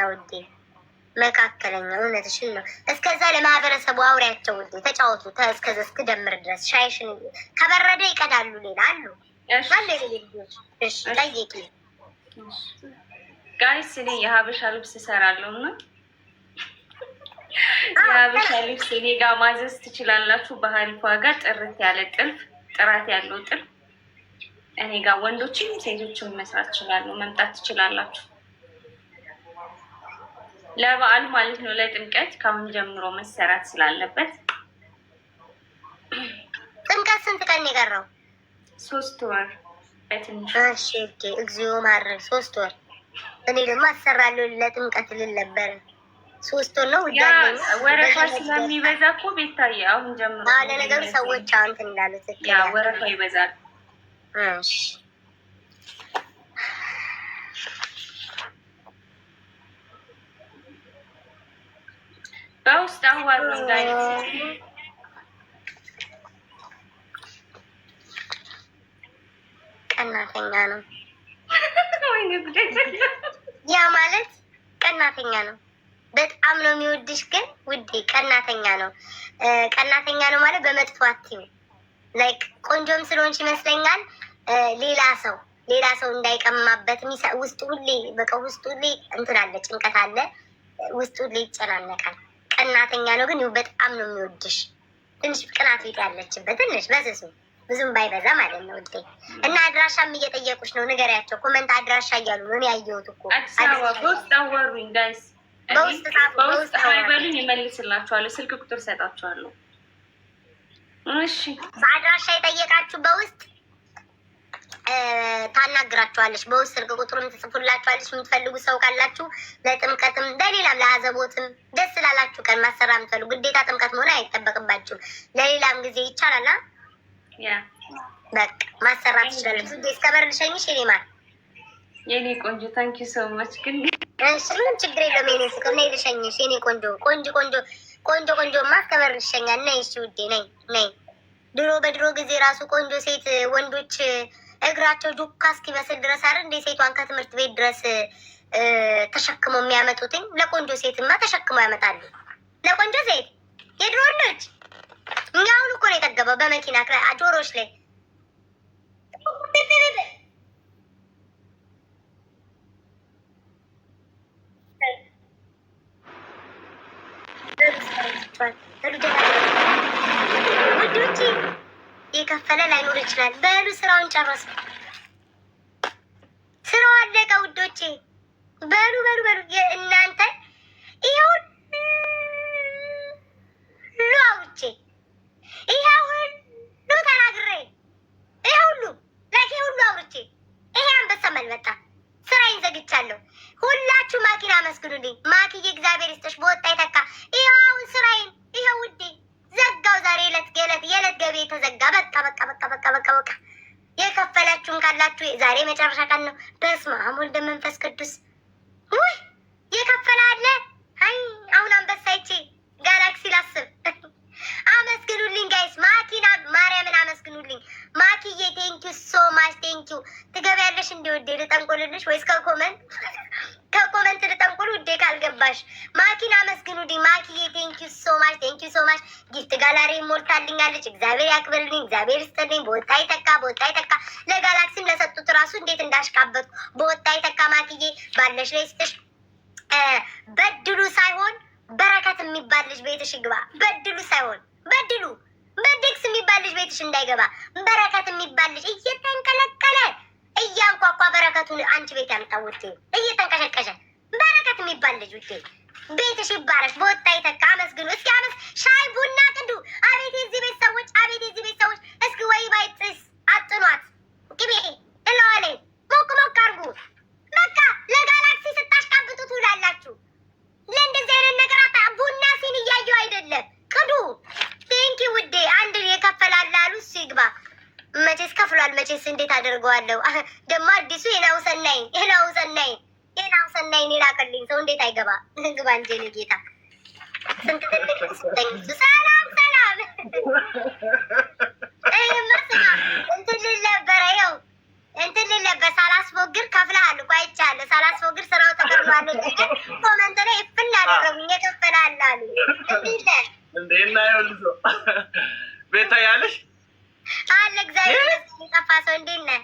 ውዴ መካከለኛ። እውነትሽን ነው። እስከዛ ለማህበረሰቡ አውሪያቸው ውዴ፣ ተጫወቱ። እስከዛ እስክደምር ድረስ ሻይሽን ከበረደ ይቀዳሉ። ሌላ አሉ ጠይቂ ጋይስ። እኔ የሀበሻ ልብስ እሰራለሁ እና የሀበሻ ልብስ እኔ ጋር ማዘዝ ትችላላችሁ። በሀሪፍ ዋጋ ጥርት ያለ ጥልፍ፣ ጥራት ያለው ጥልፍ እኔ ጋር ወንዶችም ሴቶችም መስራት ትችላለሁ። መምጣት ትችላላችሁ። ለበዓል ማለት ነው፣ ለጥምቀት ከአሁን ጀምሮ መሰራት ስላለበት። ጥምቀት ስንት ቀን የቀረው? 3 ወር በትንሹ። እሺ እግዚኦ ማረኝ 3 ወር። እኔ ደግሞ አሰራለሁ ለጥምቀት ልል ነበር። 3 ወር ነው ውዳለኝ። ወረፋ ስለሚበዛ እኮ ቤታዬ አሁን ጀምሮ ለነገሩ ሰዎች አሁን እንትን እንዳሉት ያ ወረፋ ይበዛል። እሺ በውስጥ አዋሩኝ ጋይስ። ቀናተኛ ነው ያ ማለት ቀናተኛ ነው። በጣም ነው የሚወድሽ ግን ውዴ ቀናተኛ ነው። ቀናተኛ ነው ማለት በመጥፎ አትይው። ላይክ ቆንጆም ስለሆንሽ ይመስለኛል ሌላ ሰው እንዳይቀማበት ውስጡ ሁሌ በቃ ውስጡ ሁሌ እንትን አለ፣ ጭንቀት አለ፣ ውስጡ ሁሌ ይጨናነቃል። ቀናተኛ ነው ግን በጣም ነው የሚወድሽ። ትንሽ ቅናት ቤት ያለችበት ትንሽ በስሱ ብዙም ባይበዛ ማለት ነው ውዴ። እና አድራሻም እየጠየቁሽ ነው፣ ንገሪያቸው። ኮመንት አድራሻ እያሉ ነው። እኔ ያየሁት እኮ አዲስ አበባ። በውስጥ አዋሩኝ ጋይስ፣ በውስጥ አይበሉኝ፣ ይመልስላችኋለሁ። ስልክ ቁጥር ሰጣችኋለሁ። እሺ በአድራሻ የጠየቃችሁ በውስጥ ታናግራችኋለች። በውስጥ ስልክ ቁጥሩም ትጽፉላችኋለች። የምትፈልጉ ሰው ካላችሁ ለጥምቀትም ለሌላም ለአዘቦትም ደስ ላላችሁ ቀን ማሰራ የምትፈልጉ ግዴታ ጥምቀት መሆን አይጠበቅባችሁም። ለሌላም ጊዜ ይቻላል። በቃ ማሰራት ትችላለች። እስከበር ልሸኝሽ የኔ ማር የኔ ቆንጆ ታንኪ ሶ ማች። ግን ምንም ችግር የለም የኔ ፍቅር፣ ነይ ልሸኝሽ የኔ ቆንጆ ማስከበር ልሸኛል። ነይ እሺ ውዴ ነይ። በድሮ ጊዜ ራሱ ቆንጆ ሴት ወንዶች እግራቸው ዱካ እስኪመስል ድረስ አይደል እንደ ሴቷን ከትምህርት ቤት ድረስ ተሸክመው የሚያመጡትኝ። ለቆንጆ ሴትማ ተሸክመው ያመጣሉ። ለቆንጆ ሴት የድሮ ወንዶች እኛ አሁን እኮ ነው የጠገበው በመኪና ጆሮች ላይ ውዶቼ የከፈለ ላይኖር ይችላል። በሉ ስራውን ጨረሱ። ስራው አለቀ ውዶቼ። በሉ በሉ በሉ እናንተ ይኸው ሁሉ አውርቼ ይኸው ሁሉ ተናግሬ ይኸው ሁሉ ላኪ ሁሉ አውርቼ ይሄ አንበሳ መልመጣ ስራዬን ዘግቻለሁ። ሁላችሁ ማኪን አመስግኑልኝ። ማኪዬ እግዚአብሔር ይስጥሽ በወጣ ይተካ። ይኸው አሁን ስራዬን ይኸው ውዴ ዘጋው። ዛሬ የዕለት ገቢ ተዘጋ። በቃ በቃ በቃ በቃ በቃ በቃ የከፈላችሁን ካላችሁ ዛሬ መጨረሻ ቀን ነው። በስመ አብ ወልደ መንፈስ ቅዱስ። ውይ የከፈለ አለ። አይ አሁን አንበሳ ይቼ ጋላክሲ ላስብ። አመስግኑልኝ ጋይስ። ማኪና ማርያምን አመስግኑልኝ። ማኪዬ ቴንኪዩ ሶ ማች ቴንኪዩ። ትገቢያለሽ እንዲወዴ ልጠንቁልልሽ ወይስ ከኮመንት ልጠንቁል? ውዴ ካልገባሽ ማኪን አመስግኑልኝ። ማኪዬ ቴንኪዩ ሶ ማች ቴንኪዩ ሶ ማች። ጊፍት ጋላሪ ሞልታልኛለች። እግዚአብሔር ያክብርልኝ፣ እግዚአብሔር ይስጥልኝ። በወጣ ይተካ በወጣ ይተካ። ለጋላክሲም ለሰጡት ራሱ እንዴት እንዳሽቃበጡ በወጣ ይተካ። ማኪዬ ባለሽ ላይ ስትሽ በድሉ ሳይሆን በረከት የሚባል ልጅ ቤትሽ ይግባ። በድሉ ሳይሆን በዴክስ የሚባል ልጅ ቤትሽ እንዳይገባ። በረከት የሚባል ልጅ እየተንቀለቀለ እያንኳኳ በረከቱን አንቺ ቤት ያምጣው ውዴ። እየተንቀሸቀሸ በረከት የሚባል ልጅ ውዴ ቤትሽ ይባረሽ። በወጣ ይተካ። አመስግኑ እስኪ ሻይ ቡና ቅዱ። አቤት የዚህ ቤት ሰዎች፣ አቤት የዚህ ቤት ሰዎች። እስኪ ወይ ባይጥስ አጥኗት ቅቤ እለዋለ ሞቅ ሞቅ አርጉ። በቃ ለጋላክሲ ስታሽቃብጡ ትውላላችሁ። ለእንደዚህ አይነት ነገር ቡና ሲን እያየው አይደለም ቅዱ። ቴንኪ ውዴ። አንድ የከፈላል አሉ እሱ ይግባ። መቼስ ከፍሏል። መቼስ እንዴት አደርገዋለሁ ደግሞ አዲሱ የናውሰናይን የላከልኝ ሰው እንዴት አይገባ? ግባ እንጂ ነው ጌታ። ስንት ትልቅ ሰላም ሰላም። መስማ እንትን ልነበረ ይኸው እንትን ልለበስ ሳላስፎግር ከፍለሃል እኮ አይቻለሁ። ሳላስፎግር ስራው ተቀርሏል። ኮመንት ላይ እፍል አደረጉኝ። የከፈላል አሉ እንዴት ነህ እንዴና ይኸውልህ ቤታ ያለሽ አለ እግዚአብሔር የጠፋ ሰው እንዴት ነህ?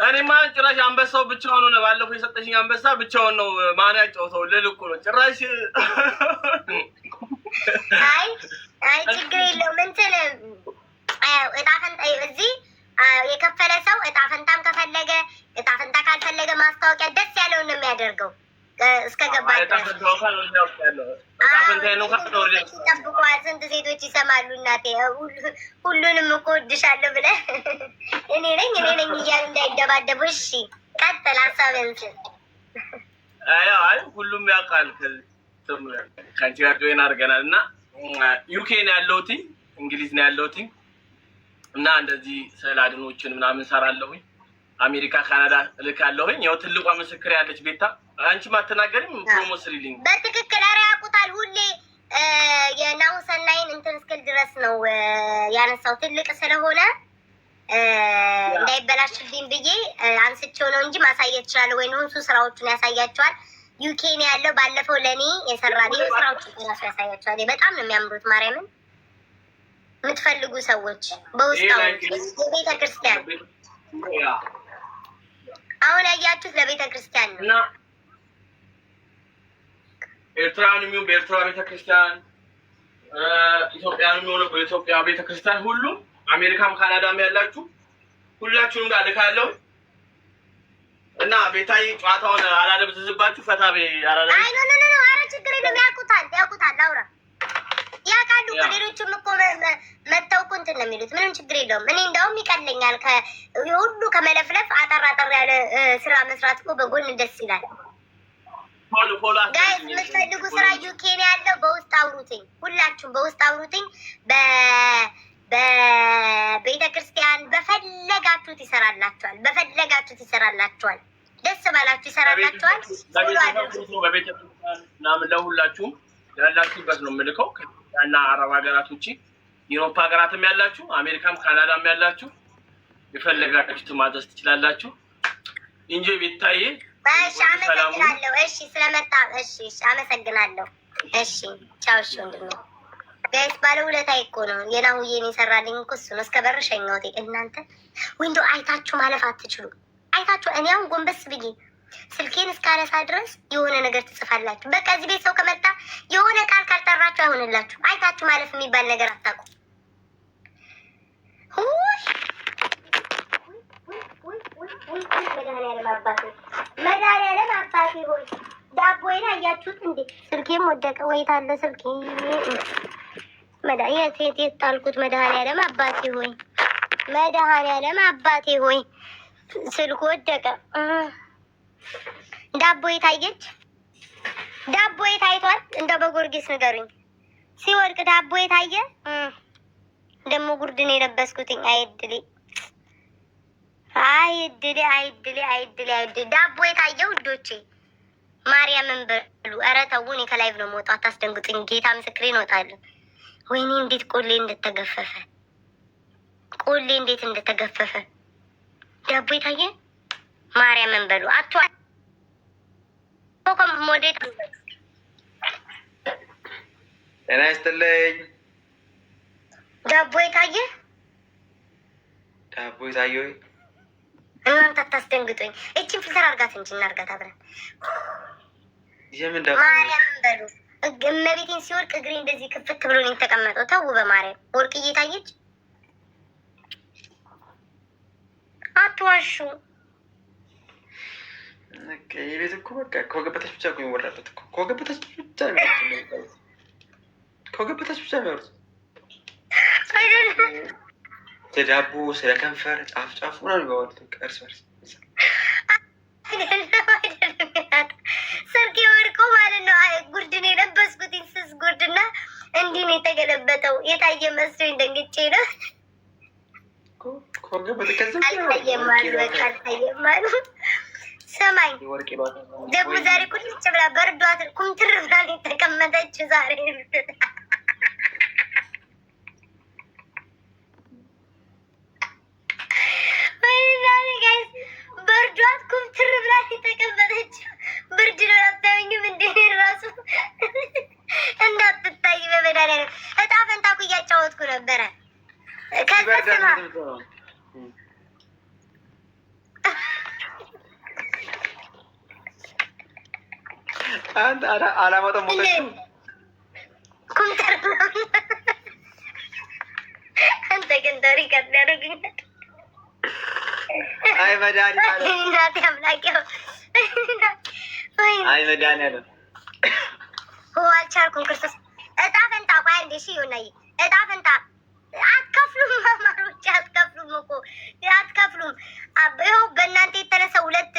እኔማ ጭራሽ አንበሳው ብቻውን ነው። ባለፈው የሰጠሽኝ አንበሳ ብቻውን ነው። ማን ያጫውተው ልልኩ ነው ጭራሽ። አይ ችግር የለውም። እንትን እጣ ፈንታ እዚህ የከፈለ ሰው እጣ ፈንታም ከፈለገ እጣ ፈንታ ካልፈለገ ማስታወቂያ ደስ ያለውን ነው የሚያደርገው። እስከ ገባ ይጠብቀዋል። ስንት ሴቶች ይሰማሉ። እናቴ ሁሉንም እኮ እወድሻለሁ ብለህ እኔ ነኝ እያሉ እንዳይደባደቡ። እሺ ቀጥል ሀሳብህን ስል። አይ ሁሉም ያውቃል። ከአንቺ ጋር ጆይን አድርገናል እና ዩኬ ነው ያለሁት፣ እንግሊዝ ነው ያለሁት እና እንደዚህ ስዕል አድኖችን ምናምን ሰራለሁኝ። አሜሪካ ካናዳ እልካለሁኝ። ያው ትልቋ ምስክር ያለች ቤታ አንቺ ማተናገሪም ፕሮሞስሪሊንግ በትክክል ኧረ ያውቁታል። ሁሌ የናሁሰናይን እንትን እስክል ድረስ ነው ያነሳው። ትልቅ ስለሆነ እንዳይበላሽብኝ ብዬ አንስቼው ነው እንጂ ማሳየት ይችላል ወይ ነው። እሱ ስራዎቹን ያሳያቸዋል። ዩኬ ነው ያለው። ባለፈው ለእኔ የሰራልኝ ስራዎቹን ራሱ ያሳያቸዋል። በጣም ነው የሚያምሩት። ማርያምን የምትፈልጉ ሰዎች በውስጣው የቤተ ክርስቲያን አሁን ያያችሁት ለቤተ ክርስቲያን ነው። ኤርትራን የሚሆን በኤርትራ ቤተክርስቲያን፣ ኢትዮጵያን የሚሆነው በኢትዮጵያ ቤተክርስቲያን፣ ሁሉም አሜሪካም ካናዳም ያላችሁ ሁላችሁም ጋር ልካለሁ እና ቤታይ ጨዋታውን አላለብዝዝባችሁ ፈታ ቤ አላለ። አይ ኖ ኧረ ችግር የለም። ያውቁታል አውራ ያውቃሉ። ከሌሎችም እኮ መተው እኮ እንትን ነው የሚሉት። ምንም ችግር የለውም። እኔ እንደውም ይቀለኛል ሁሉ ከመለፍለፍ አጠር ያለ ስራ መስራት እኮ በጎን ደስ ይላል። ጋይስ የምትፈልጉ ስራ ዩኬ ነው ያለው። በውስጥ አውሩትኝ፣ ሁላችሁም በውስጥ አውሩትኝ። በቤተ ክርስቲያን በፈለጋችሁት ይሰራላችኋል። ደስ ባላችሁ ይሰራላችኋል። በቤተ ክርስቲያን ምናምን ለሁላችሁም ያላችሁበት ነው የምልከው። እና አረብ ሀገራት ውጭ ዩሮፓ ሀገራትም ያላችሁ አሜሪካም ካናዳም ያላችሁ የፈለጋችሁ ማዘዝ ትችላላችሁ። እንጂ ቤታዬ እሺ፣ አመሰግናለሁ። እሺ ስለመጣ እሺ፣ አመሰግናለሁ። እሺ ቻው። እሺ ወንድሜ ጋይስ ባለውለታዬ እኮ ነው የናሁዬን የሰራልኝ እኮ እሱ ነው። እስከ በር ሸኘሁት። እናንተ ዊንዶ አይታችሁ ማለፍ አትችሉ። አይታችሁ እኔ አሁን ጎንበስ ብዬ ስልኬን እስካነሳ ድረስ የሆነ ነገር ትጽፋላችሁ። በቃ እዚህ ቤት ሰው ከመጣ የሆነ ቃል አይሆንላችሁ። አይታችሁ ማለፍ የሚባል ነገር አታውቁም። መድኃኒዓለም አባቴ ሆይ ዳቦዬን አያችሁት እንዴ? ስልኬም ወደቀ። ወይት አለ ስልኬ የት ጣልኩት? መድኃኒዓለም አባቴ ሆይ መድኃኒዓለም አባቴ ሆይ ስልኩ ወደቀ። ዳቦዬ ታየች። ዳቦዬ ታይቷል። እንደው በጎርጊስ ንገሩኝ፣ ሲወድቅ ዳቦዬ ታየ። ደግሞ ጉርድን የለበስኩትኝ አይድሌ አይድሌ አይድሌ አይድሌ አይድሌ ዳቦ የታየው ውዶቼ ማርያምን በሉ። ኧረ ተው፣ እኔ ከላይቭ ነው የምወጣው፣ አታስደንግጡኝ። ጌታ ምስክሬን እወጣለሁ። ወይኔ እንዴት ቆሌ እንደተገፈፈ ቆሌ እንዴት እንደተገፈፈ ዳቦ የታየ ማርያምን በሉ። አቷ ሞዴት ጤና ይስጥልኝ። ዳቦ የታየ ዳቦ የታየ ወይ እናንተ አታስደንግጡኝ። እቺን ፊልተር አርጋት እንጂ እናርጋት አብረን። የምን ዳቦ ማርያምን በሉ። እመቤቴን ሲወርቅ እግሬ እንደዚህ ክፍት ብሎ ነው የተቀመጠው። ተው በማርያም ወርቅ እየታየች አትዋሹ። የቤት እኮ በቃ ከወገበታች ብቻ እኮ የሚወራበት እኮ ከወገበታች ብቻ የሚወሩት ከወገበታች ብቻ የሚወሩት ስለ ዳቦ ስለ ከንፈር ጫፍ ጫፍ ምናምን የሚባሉት እርስ በርስ ስልኬ ወድቆ ማለት ነው። ጉርድን የለበስኩት ስስ ጉርድና እንዲህ ነው የተገለበጠው። የታየ መስሎኝ ደንግጬ ነው። አልታየማሉ በቃ አልታየማሉ። ሰማኝ ደግሞ ዛሬ ቁልጭ ብላ በርዷት ኩምትር ብላ የተቀመጠችው ዛሬ በርዷት ኩምትር ብላ የተቀመጠችው። ብርድ ነው አታዩኝም እንዴ? ራሱ እንዳትታይ በመድኃኒዓለም እጣ ፈንታ እኮ እያጫወትኩ ነበረ። ከዛ ስማ አንድ አላማጠም ኩምትር አንተ ግን ታሪክ ያደረግኛል። አይ መድኃኒዓለም እናቴ አምላኬው አይ መድኃኒዓለም አልቻልኩም። ክርስቶስ እጣ ፈንታ ቆይ አንዴ እሺ ይሆናል። እጣ ፈንታ አትከፍሉም፣ ማማሮች አትከፍሉም እኮ አትከፍሉም። ይኸው በእናንተ የተነሳ ሁለት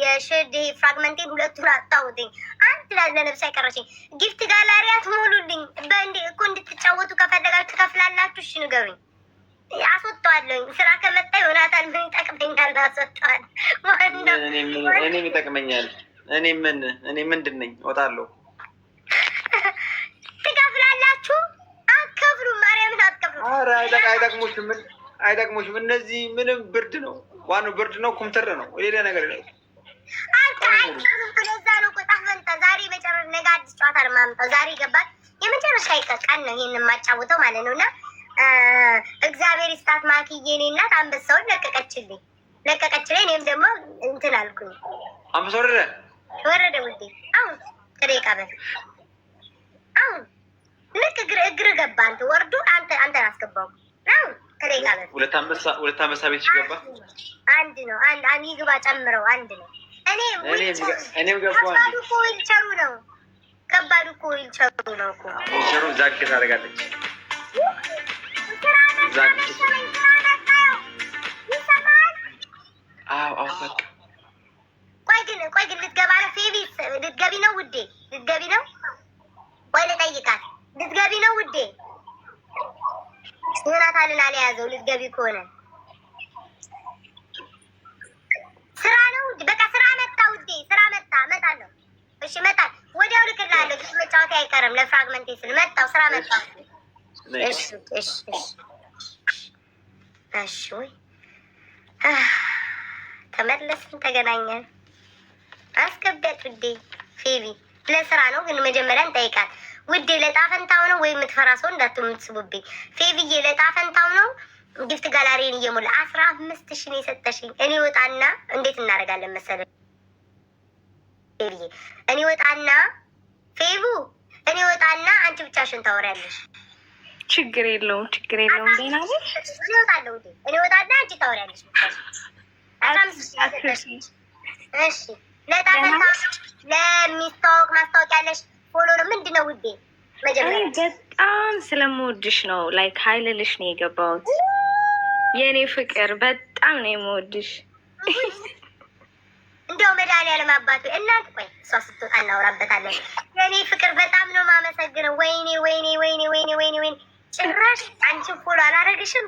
የሽድ ፍራግመንቴን ሁለቱን አጣሁትኝ። አንድ ላለ ነብስ አይቀረችኝ። ጊፍት ጋላሪ አትሞሉልኝ። በእንዴ እኮ እንድትጫወቱ ከፈለጋችሁ ትከፍላላችሁ። እሺ ንገሩኝ፣ አስወጣዋለሁኝ። ስራ ከመጣ ዮናታን ምን ይጠቅመኛል? አስወጣዋል። እኔም ይጠቅመኛል። እኔ ምንድን ነኝ? እወጣለሁ። ትከፍላላችሁ? አትከፍሉም። ማርያምን አትከፍሉም። ኧረ አይጠቅሙሽም፣ አይጠቅሙሽም። እነዚህ ምንም ብርድ ነው፣ ዋናው ብርድ ነው፣ ኩምትር ነው፣ ሌላ ነገር የለም። አይከፍሉም። ለዛ ነው እኮ ጣፈንታ ዛሬ መጨረሻ ነገ አዲስ ጨዋታ ነው የማመጣው። ዛሬ ገባል። የመጨረሻ ቀን ነው ይሄን የማጫውተው ማለት ነው። እና እግዚአብሔር ይስጣት ማክዬ፣ እኔ እናት አንበሳውን ለቀቀችልኝ። እኔም ደግሞ እንትን አልኩኝ። አንበሳ ወረደ ውዴ። አሁን ከደቂቃ በፊት አሁን ልክ እግር ገባ። አንተ ወርዶ አንተን አስገባው። አሁን ከደቂቃ በፊት ሁለት አንበሳ ቤት ገባ። አንድ ነው አንድ ይግባ ጨምረው አንድ ነው። እኔም ገባ። ከባዱ እኮ ዊልቸሩ ነው። ከባዱ እኮ ዊልቸሩ ነው እኮ ዊልቸሩ ዛግ ታደርጋለች። ቆይ ግን ልትገባ ነው? ፌቢ ልትገቢ ነው ውዴ? ልትገቢ ነው ወይ? ልጠይቃት። ልትገቢ ነው ውዴ? ዮናታንን አልያዘው። ልትገቢ ከሆነ ስራ ነው ውዴ። በቃ ስራ መጣ ውዴ፣ ስራ መጣ። እመጣለሁ። እሺ እመጣለሁ። ወዲያው ልክላለሁ። ጊዜ መጫወት አይቀርም። ለፍራግመንቴ ስል መጣሁ። ስራ መጣሁ። እሺ ወይ ተመለስን፣ ተገናኘን። አስገቢያት ውዴ። ፌቢ ለስራ ነው ግን መጀመሪያ እንጠይቃት ውዴ። ለጣፈንታው ነው ወይ የምትፈራ ሰው እንዳትምትስቡብኝ። ፌቢዬ ለጣፈንታው ነው። ጊፍት ጋላሪን እየሞላ 15,000 ነው የሰጠሽኝ። እኔ ወጣና እንዴት እናደርጋለን መሰለኝ ፌቢዬ? እኔ ወጣና ፌቡ እኔ ወጣና አንቺ ብቻሽን ራስሽን ታወሪያለሽ። ችግር የለውም ችግር የለውም። ደህና ነሽ? እኔ እወጣለሁ ውዴ፣ እኔ እወጣና አንቺ ታወሪያለሽ። እሺ ለጣፈታ ለሚስታወቅ ማስታወቂያለሽ ፎሎ ነው ምንድን ነው ውዴ? መጀመሪያ በጣም ስለምወድሽ ነው ላይክ ሀይልልሽ ነው የገባሁት። የእኔ ፍቅር በጣም ነው የምወድሽ። እንዲያው መድኃኒዓለም አባቱ እናት ቆይ እሷ ስትወጣ እናወራበታለን። የእኔ ፍቅር በጣም ነው የማመሰግነው። ወይኔ ወይኔ ወይኔ ወይኔ ወይኔ ወይኔ ጭራሽ አንቺን ፎሎ አላረግሽም።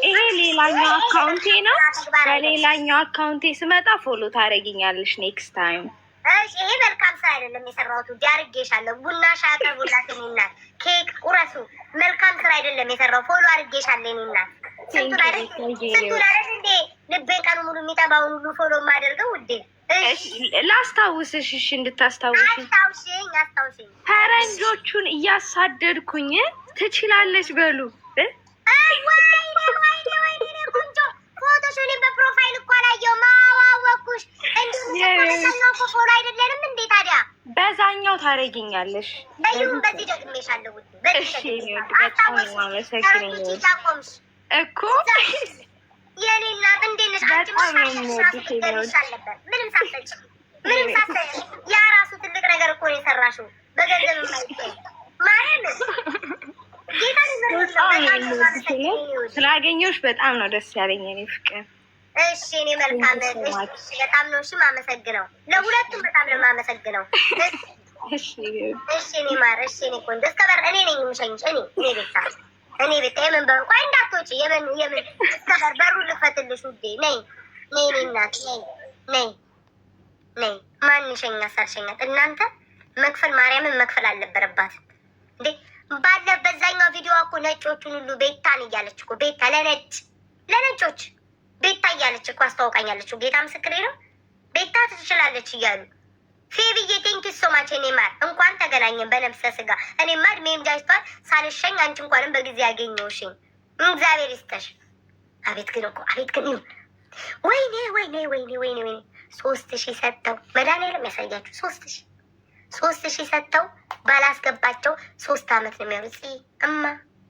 ይሄ ሌላኛው አካውንቴ ነው። በሌላኛው አካውንቴ ስመጣ ፎሎ ታደርጊኛለሽ ኔክስት ታይም። እሺ ይሄ መልካም ስራ አይደለም የሰራሁት ውዴ፣ አድርጌሻለሁ። ቡና ሻይ አቅርቡላት የእኔ እናት፣ ኬክ ቁረሱ። መልካም ስራ አይደለም የሰራው፣ ፎሎ አድርጌሻለሁ የእኔ እናት። ስንቱን አይደል እንዴ ልቤን ቀኑ ሙሉ የሚጠባውን ሁሉ ፎሎ የማደርገው ውዴ። ላስታውስሽ፣ እሺ እንድታስታውሽ። አስታውሽኝ። ፈረንጆቹን እያሳደድኩኝ ትችላለች በሉ። ወይኔ ቁንጆ ፎቶሽ እኔ በፕሮፋይል እኮ አላየሁም። አዋወኩሽ። እንዲሁ ፎሎ አይደለንም እንዴ ታዲያ? በዛኛው ታደርጊኛለሽ። በይሁን በዚህ ደግሜሻለሁ ውዴ። እሺ በጣም ማመሰግነኝ እኮ የኔ እናት። እንዴት ነሽ? ምንም ሳትሰጪ ያ ራሱ ትልቅ ነገር እኮ ነው የሰራሽው። በገንዘብ የማይገኝ ማለት ስላገኘሁሽ በጣም ነው ደስ ያለኝ የኔ ፍቅር። እሺ እኔ መልካም በጣም ነው እሺ የማመሰግነው። ለሁለቱም በጣም ነው የማመሰግነው። እሺ እኔ ማር፣ እሺ እኔ ቆንጆ። እስከ በር እኔ ነኝ የምሸኝሽ። እኔ ቤታ የምን በር ቆይ እንዳትወጪ። የምን እስከ በር በሩን ልክፈትልሽ ውዴ። ነይ እኔ እናት ነይ። ማን ይሸኛ ሳልሸኛት? እናንተ መክፈል ማርያምን መክፈል አልነበረባትም እንዴ? ባለ በዛኛው ቪዲዮ እኮ ነጮቹን ሁሉ ቤታን እያለች እኮ ቤታ ለነጮች ቤታ እያለች እኮ አስተዋውቃኛለች። ጌታ ምስክሬ ነው። ቤታ ትችላለች እያሉ ፌብዬ ቴንኪ ሶማች እኔ ማር እንኳን ተገናኘን በነፍሰ ስጋ። እኔማ እድሜም ጃጅቷል ሳልሸኝ አንቺ እንኳንም በጊዜ ያገኘውሽኝ እግዚአብሔር ይስጠሽ። አቤት ግን ወይኔ 3000 ሰጥተው መድኃኒዓለም ያሳያችሁ። 3000 ሰጥተው ባላስገባቸው 3 አመት ነው የሚያሉት።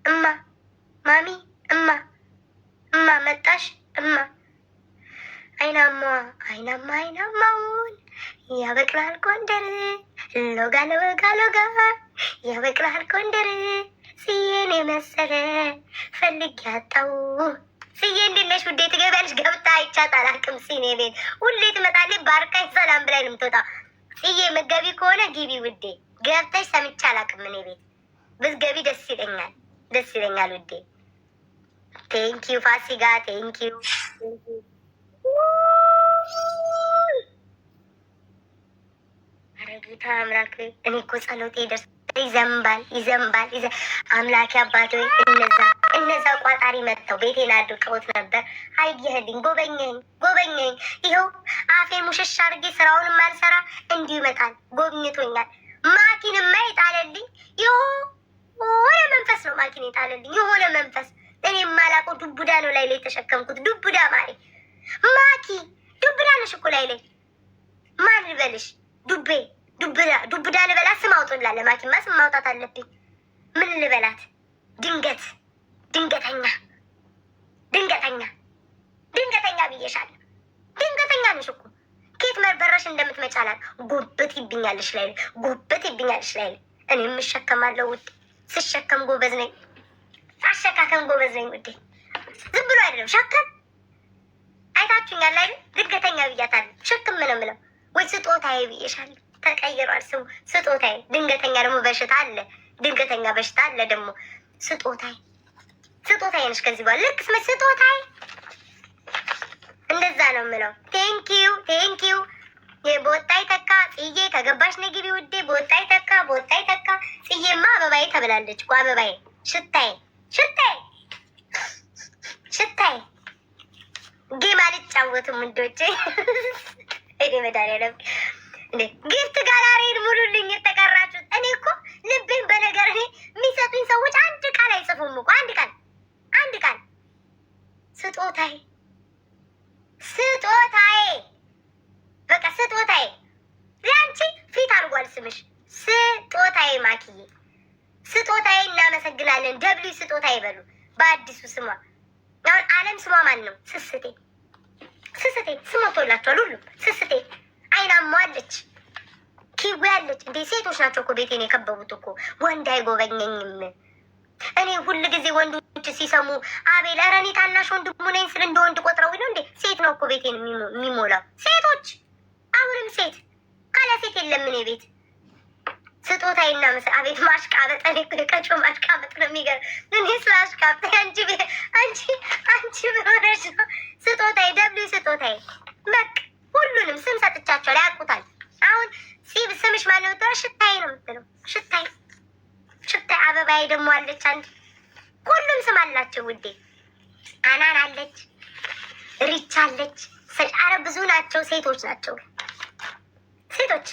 እማ ማሚ እማ መጣሽ እማ አይናማውን ያበቅላል ጎንደር ሎጋ ያበቅላል ጎንደር ስዬን የመሰለ ፈልግ ያጣው። ስዬ እንዴት ነሽ ውዴ? ትገቢያለሽ? ገብታ አይቻት አላውቅም። ሲኔ ቤት ሁሌ ትመጣለች። ባርካኝ ሰላም ብላኝ ነው የምትወጣው። ስዬ መገቢ ከሆነ ግቢ ውዴ። ገብተሽ ሰምቼ አላውቅም። እኔ ቤት ብትገቢ ደስ ይለኛል ውዴ። ቴንኪዩ ፋሲጋ ቴንኪዩ። ኧረ ጌታ አምላክ እኔ እኮ ጸሎቴ ይደርስ ይዘንባል። አምላኬ አባቶ እነዛ ቋጣሪ መጥተው ቤቴን አድርቀውት ነበር። አየህልኝ፣ ጎበኘኝ። ይኸው አፌ ሙሽሽ አድርጌ ስራውን ማልሰራ እንዲሁ ይመጣል። ጎብኝቶኛል። ማኪንማ የጣለልኝ የሆነ መንፈስ ነው። ማኪን የጣለልኝ የሆነ መንፈስ እኔ የማላውቀው ዱቡዳ ነው ላይ የተሸከምኩት። ዱቡዳ ማለት ማኪ ዱቡዳ ነሽ እኮ ላይ ማን ልበልሽ? ዱቡዳ ልበላት? ስም አውጡላት። ለማኪማ ስም ማውጣት አለብኝ። ምን ልበላት? ድንገተኛ ብዬሻለሁ። ድንገተኛ ነሽ እኮ ኬት መበረሽ እንደምትመጫላት ጎበት ይብኛለሽ ላይ እኔ የምሸከማለሁ ውዴ። ስሸከም ጎበዝ ነኝ። አሸካከም ጎበዝ ነኝ ውዴ። ዝም ብሎ አይደለም ሸከም። አይታችሁኛል አይደል? ድንገተኛ ብያታለሁ። ሸክም ነው የምለው ወይ ስጦታዬ ብዬሻለሁ። ተቀይሯል ስሙ ስጦታዬ። ድንገተኛ ደግሞ በሽታ አለ። ድንገተኛ በሽታ አለ ደግሞ ስጦታዬ ነሽ ከዚህ በኋላ ልክ ስመች ስጦታዬ። እንደዛ ነው የምለው። ቴንኪዩ በወጣ ይተካ ጽዬ ከገባሽ ነግቢ ውዴ። በወጣ ይተካ ጽዬማ አበባዬ ተብላለች እኮ አበባዬ። ሽታዬ ጌም አልጫወትም ውዶቼ። እኔ መድኃኒዓለም እንዴ ጊፍት ጋላሪን ሙሉልኝ የተቀራችሁት። እኔ እኮ ልቤን በነገር እኔ የሚሰጡኝ ሰዎች አንድ ቃል አይጽፉም እኮ አንድ ቃል ስጦታዬ በቃ ስጦታዬ። ለአንቺ ፊት አድርጓል ስምሽ ስጦታዬ። ማኪዬ ስጦታዬ እናመሰግናለን። ደብሊው ስጦታ ይበሉ በአዲሱ ስሟ። አሁን አለም ስሟ ማን ነው? ስስቴ ስሟ ተወላችኋል። ሁሉም ስስቴ አይናማ አለች፣ ኪዊ አለች። እንዴ ሴቶች ናቸው እኮ ቤቴን የከበቡት እኮ። ወንድ አይጎበኘኝም። እኔ ሁል ጊዜ ወንዶች ሲሰሙ አቤል ኧረ እኔ ታናሽ ወንድሙ ነኝ ስል እንደ ወንድ ቆጥረው ነው እንዴ? ሴት ነው እኮ ቤቴን የሚሞላው። ሴቶች አሁንም ሴት ካለ ሴት የለም እኔ ቤት። ስጦታዬና አቤት ማሽቃበጥ። እኔ የቀጮ ማሽቃበጥ ነው የሚገርም። እኔ ስላሽቃበጥ አንቺ ምን ሆነሽ ነው? ስጦታዬ ደብሊው ስጦታዬ በቃ ሁሉንም ስም ሰጥቻቸዋል፣ ያውቁታል። አሁን ስምሽ ማን ነው? ሽታዬ ነው የምትለው። ሽታዬ አበባዬ ደግሞ አለች አንድ። ሁሉም ስም አላቸው ውዴ። አናን አለች፣ ሪች አለች። አረ ብዙ ናቸው። ሴቶች ናቸው ሴቶች